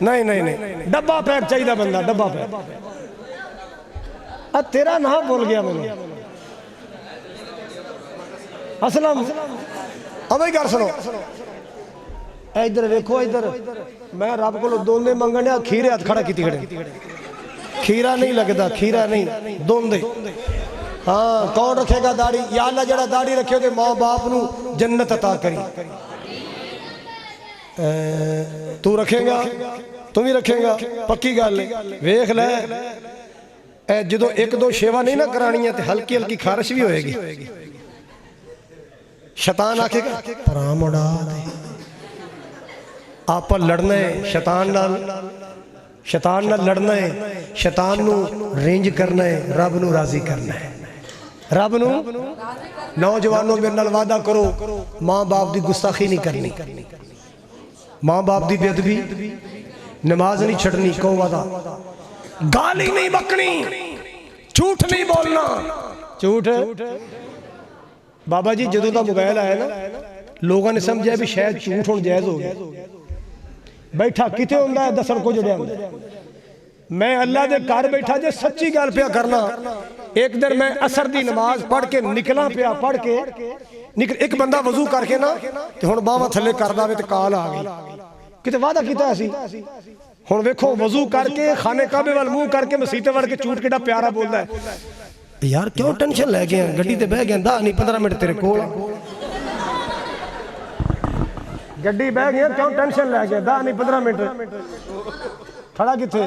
نہیں نہیں نہیں ڈبا پیک چاہیے بندہ ڈبا پیک تیرا نام بول گیا میں نے اسلم ابھی گھر سنو ادھر ویکھو ادھر میں رب کو دوندے منگنے کھیرے ہاتھ کھڑا کیتی کھڑے کھیرا نہیں لگتا کھیرا نہیں دوندے ہاں کون رکھے گا داڑھی یا اللہ جڑا داڑھی رکھے گے ماں باپ نو جنت عطا کری تو رکھے گا تم ہی رکھے گا پکی گل ویکھ لے جدو ایک دو شیوا نہیں نہ کرانی ہے تے ہلکی ہلکی خارش بھی ہوئے گی شیطان آکھے گا پرام اڑا دے آپ لڑنا ہے شیطان نال لڑنا ہے شیطان نو رینج کرنا ہے رب نو راضی کرنا ہے رب نو نوجوانوں میرے نال وعدہ کرو ماں باپ دی گستاخی نہیں کرنی ماں باپ دی بے ادبی نماز نہیں چھڑنی کو وعدہ گالی نہیں بکنی جھوٹ نہیں بولنا جھوٹ بابا جی جدوں دا موبائل آیا نا لوگوں نے سمجھا بھی شاید جھوٹ ہون جائز ہو گیا بیٹھا کتے ہوندا ہے دسن کو جڑیا ہوندا میں اللہ دے گھر بیٹھا جے سچی گل پیا کرنا ایک دن میں عصر دی نماز پڑھ کے نکلا پیا پڑھ کے ایک بندہ وضو کر کے نا تے ہن باواں تھلے کردا وے تے کال آ گئی کتے وعدہ کیتا اسی ہن ویکھو وضو کر کے خانے کعبے وال منہ کر کے مسیتے وڑ کے جھوٹ کیڑا پیارا بولدا ہے یار کیوں ٹینشن لے گیا گڈی تے بہ گیا دا نہیں 15 منٹ تیرے کول گڈی بہ گیا کیوں ٹینشن لے گیا دا نہیں 15 منٹ کھڑا کتے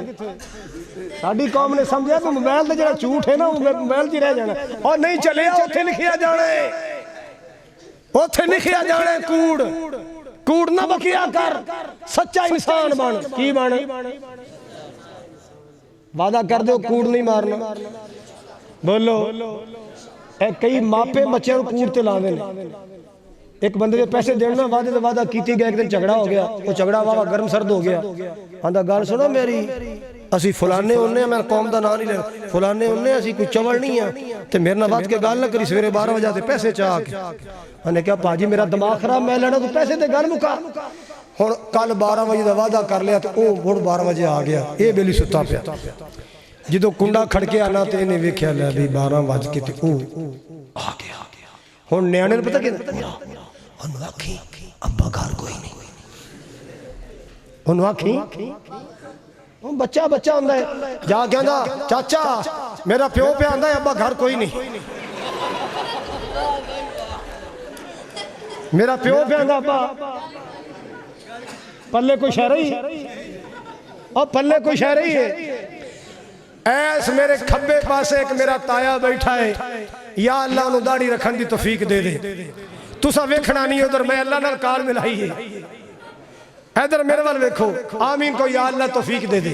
ساڈی قوم نے سمجھا کہ موبائل تے جڑا جھوٹ ہے نا موبائل جی رہ جانا اور نہیں چلے اوتھے لکھیا جانا ہے اوتھے لکھیا جانا ہے کوڑ نہ بکیا کر سچا انسان بن کی بن وعدہ کر دو کوڑ نہیں مارنا بولو اے کئی ماپے بچے کو کوڑ تے لاندے نے ایک بندے دے پیسے دینا وعدے تے وعدہ کیتی گیا ایک دن جھگڑا ہو گیا وہ جھگڑا واوا گرم سرد ہو گیا آندا گل سنو میری اسی فلانے ہونے میں قوم دا نام نہیں لے فلانے ہونے اسی کوئی چوڑ نہیں ہے تے میرے نال بات کے گل نہ کری سویرے 12 بجے تے پیسے چاہ کے انہیں کہا پاجی میرا دماغ خراب میں لینا تو پیسے تے گل مکا ہن کل 12 بجے دا وعدہ کر لیا تے او مڑ 12 بجے آ گیا اے بیلی ستا پیا جدو کنڈا کھڑکے آنا تے انہیں ویکھیا لے بھی 12 بج کے تے او آ گیا ہن نیانے نے پتہ کہ انہوں آکھی ابا گھر کوئی نہیں انہوں آکھی بچہ ہوندہ ہے جا کے آندہ چاچا میرا پیو پہ آندہ ہے ابا گھر کوئی نہیں میرا پیو پہ آندہ ابا پلے کوئی شہ رہی اور پلے کوئی شہ رہی ہے ایس میرے کھبے پاسے ایک میرا تایا بیٹھا ہے یا اللہ انہوں داڑھی رکھن دی توفیق دے دے تو سا ویکھنا نہیں ادھر میں اللہ نال کال ملائی ہے ادھر میرے وال ویکھو آمین کو یا اللہ توفیق دے دے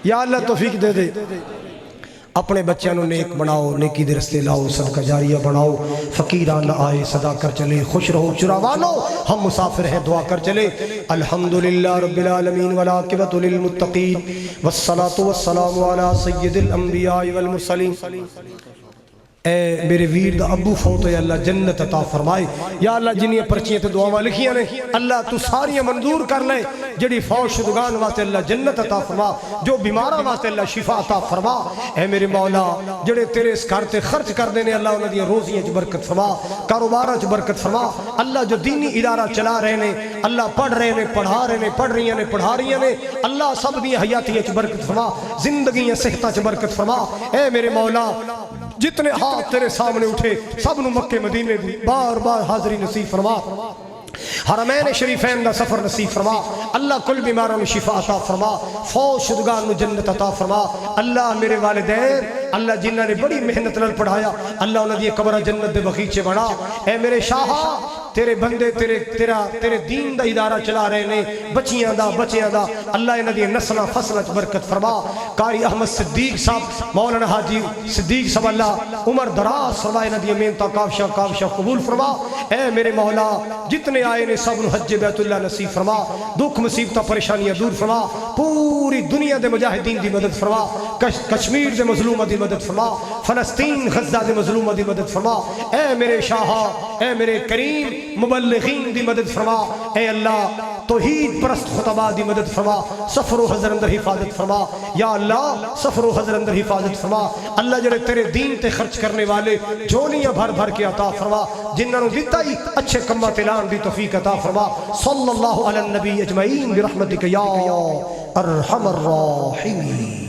یا اللہ توفیق دے دے اپنے بچیاں نو نیک بناؤ نیکی دے رستے لاؤ صدقہ جاریہ بناؤ فقیران آئے صدا کر چلے خوش رہو چراوانو ہم مسافر ہیں دعا کر چلے الحمدللہ رب العالمین والعاقبۃ للمتقین والصلاة والسلام علی سید الانبیاء والمرسلین اے میرے ویر دا ابو فوت ہے اللہ جنت عطا فرمائے یا اللہ جنہیں پرچیاں تے دعاواں لکھیاں نے اللہ تو ساریاں منظور کر لے جڑی فوت شدگان واسطے اللہ جنت عطا فرما جو بیماراں واسطے اللہ شفا عطا فرما اے میرے مولا جڑے تیرے اس گھر تے خرچ کر دینے اللہ انہاں دی روزیاں وچ برکت فرما کاروباراں وچ برکت فرما اللہ جو دینی ادارہ چلا رہے نے اللہ پڑھ رہے نے پڑھا رہے نے پڑھ رہیاں نے پڑھا رہیاں نے اللہ سب دی حیاتیاں وچ برکت فرما زندگیاں صحتاں وچ برکت فرما اے میرے مولا جتنے ہاتھ تیرے سامنے اٹھے سب نو مکے مدینے دی بار بار حاضری نصیب فرما حرمین شریفین دا سفر نصیب فرما اللہ کل بیماروں میں شفا عطا فرما فوت شدگان میں جنت عطا فرما اللہ میرے والدین اللہ جنہ نے بڑی محنت نال پڑھایا اللہ انہاں دی قبر جنت دے بغیچے بنا اے میرے شاہ تیرے بندے تیرے دین دا ادارہ چلا رہے نے بچیاں دا اللہ انہاں دی نسلاں فصلاں وچ برکت فرما قاری احمد صدیق صاحب مولانا حاجی صدیق صاحب اللہ عمر دراز فرما انہاں دی محنتاں کاوشاں قبول فرما اے میرے مولا جتنے آئے نے سب نو حج بیت اللہ نصیب فرما دکھ مصیبتاں پریشانیاں دور فرما پوری دنیا دے مجاہدین دی مدد فرما کشمیر دے مظلوماں دی مدد فرما فلسطین غزہ دے مظلوماں دی مدد فرما اے میرے شاہ اے میرے کریم مبلغین دی مدد فرما اے اللہ توحید پرست خطباء دی مدد فرما سفر و حضر اندر حفاظت فرما یا اللہ سفر و حضر اندر حفاظت فرما اللہ جڑے تیرے دین تے خرچ کرنے والے جونیاں بھر بھر کے عطا فرما جنہاں نو دتا ہی اچھے کماں تے لان دی توفیق عطا فرما صلی اللہ علی النبی اجمعین برحمتک یا ارحم الراحمین.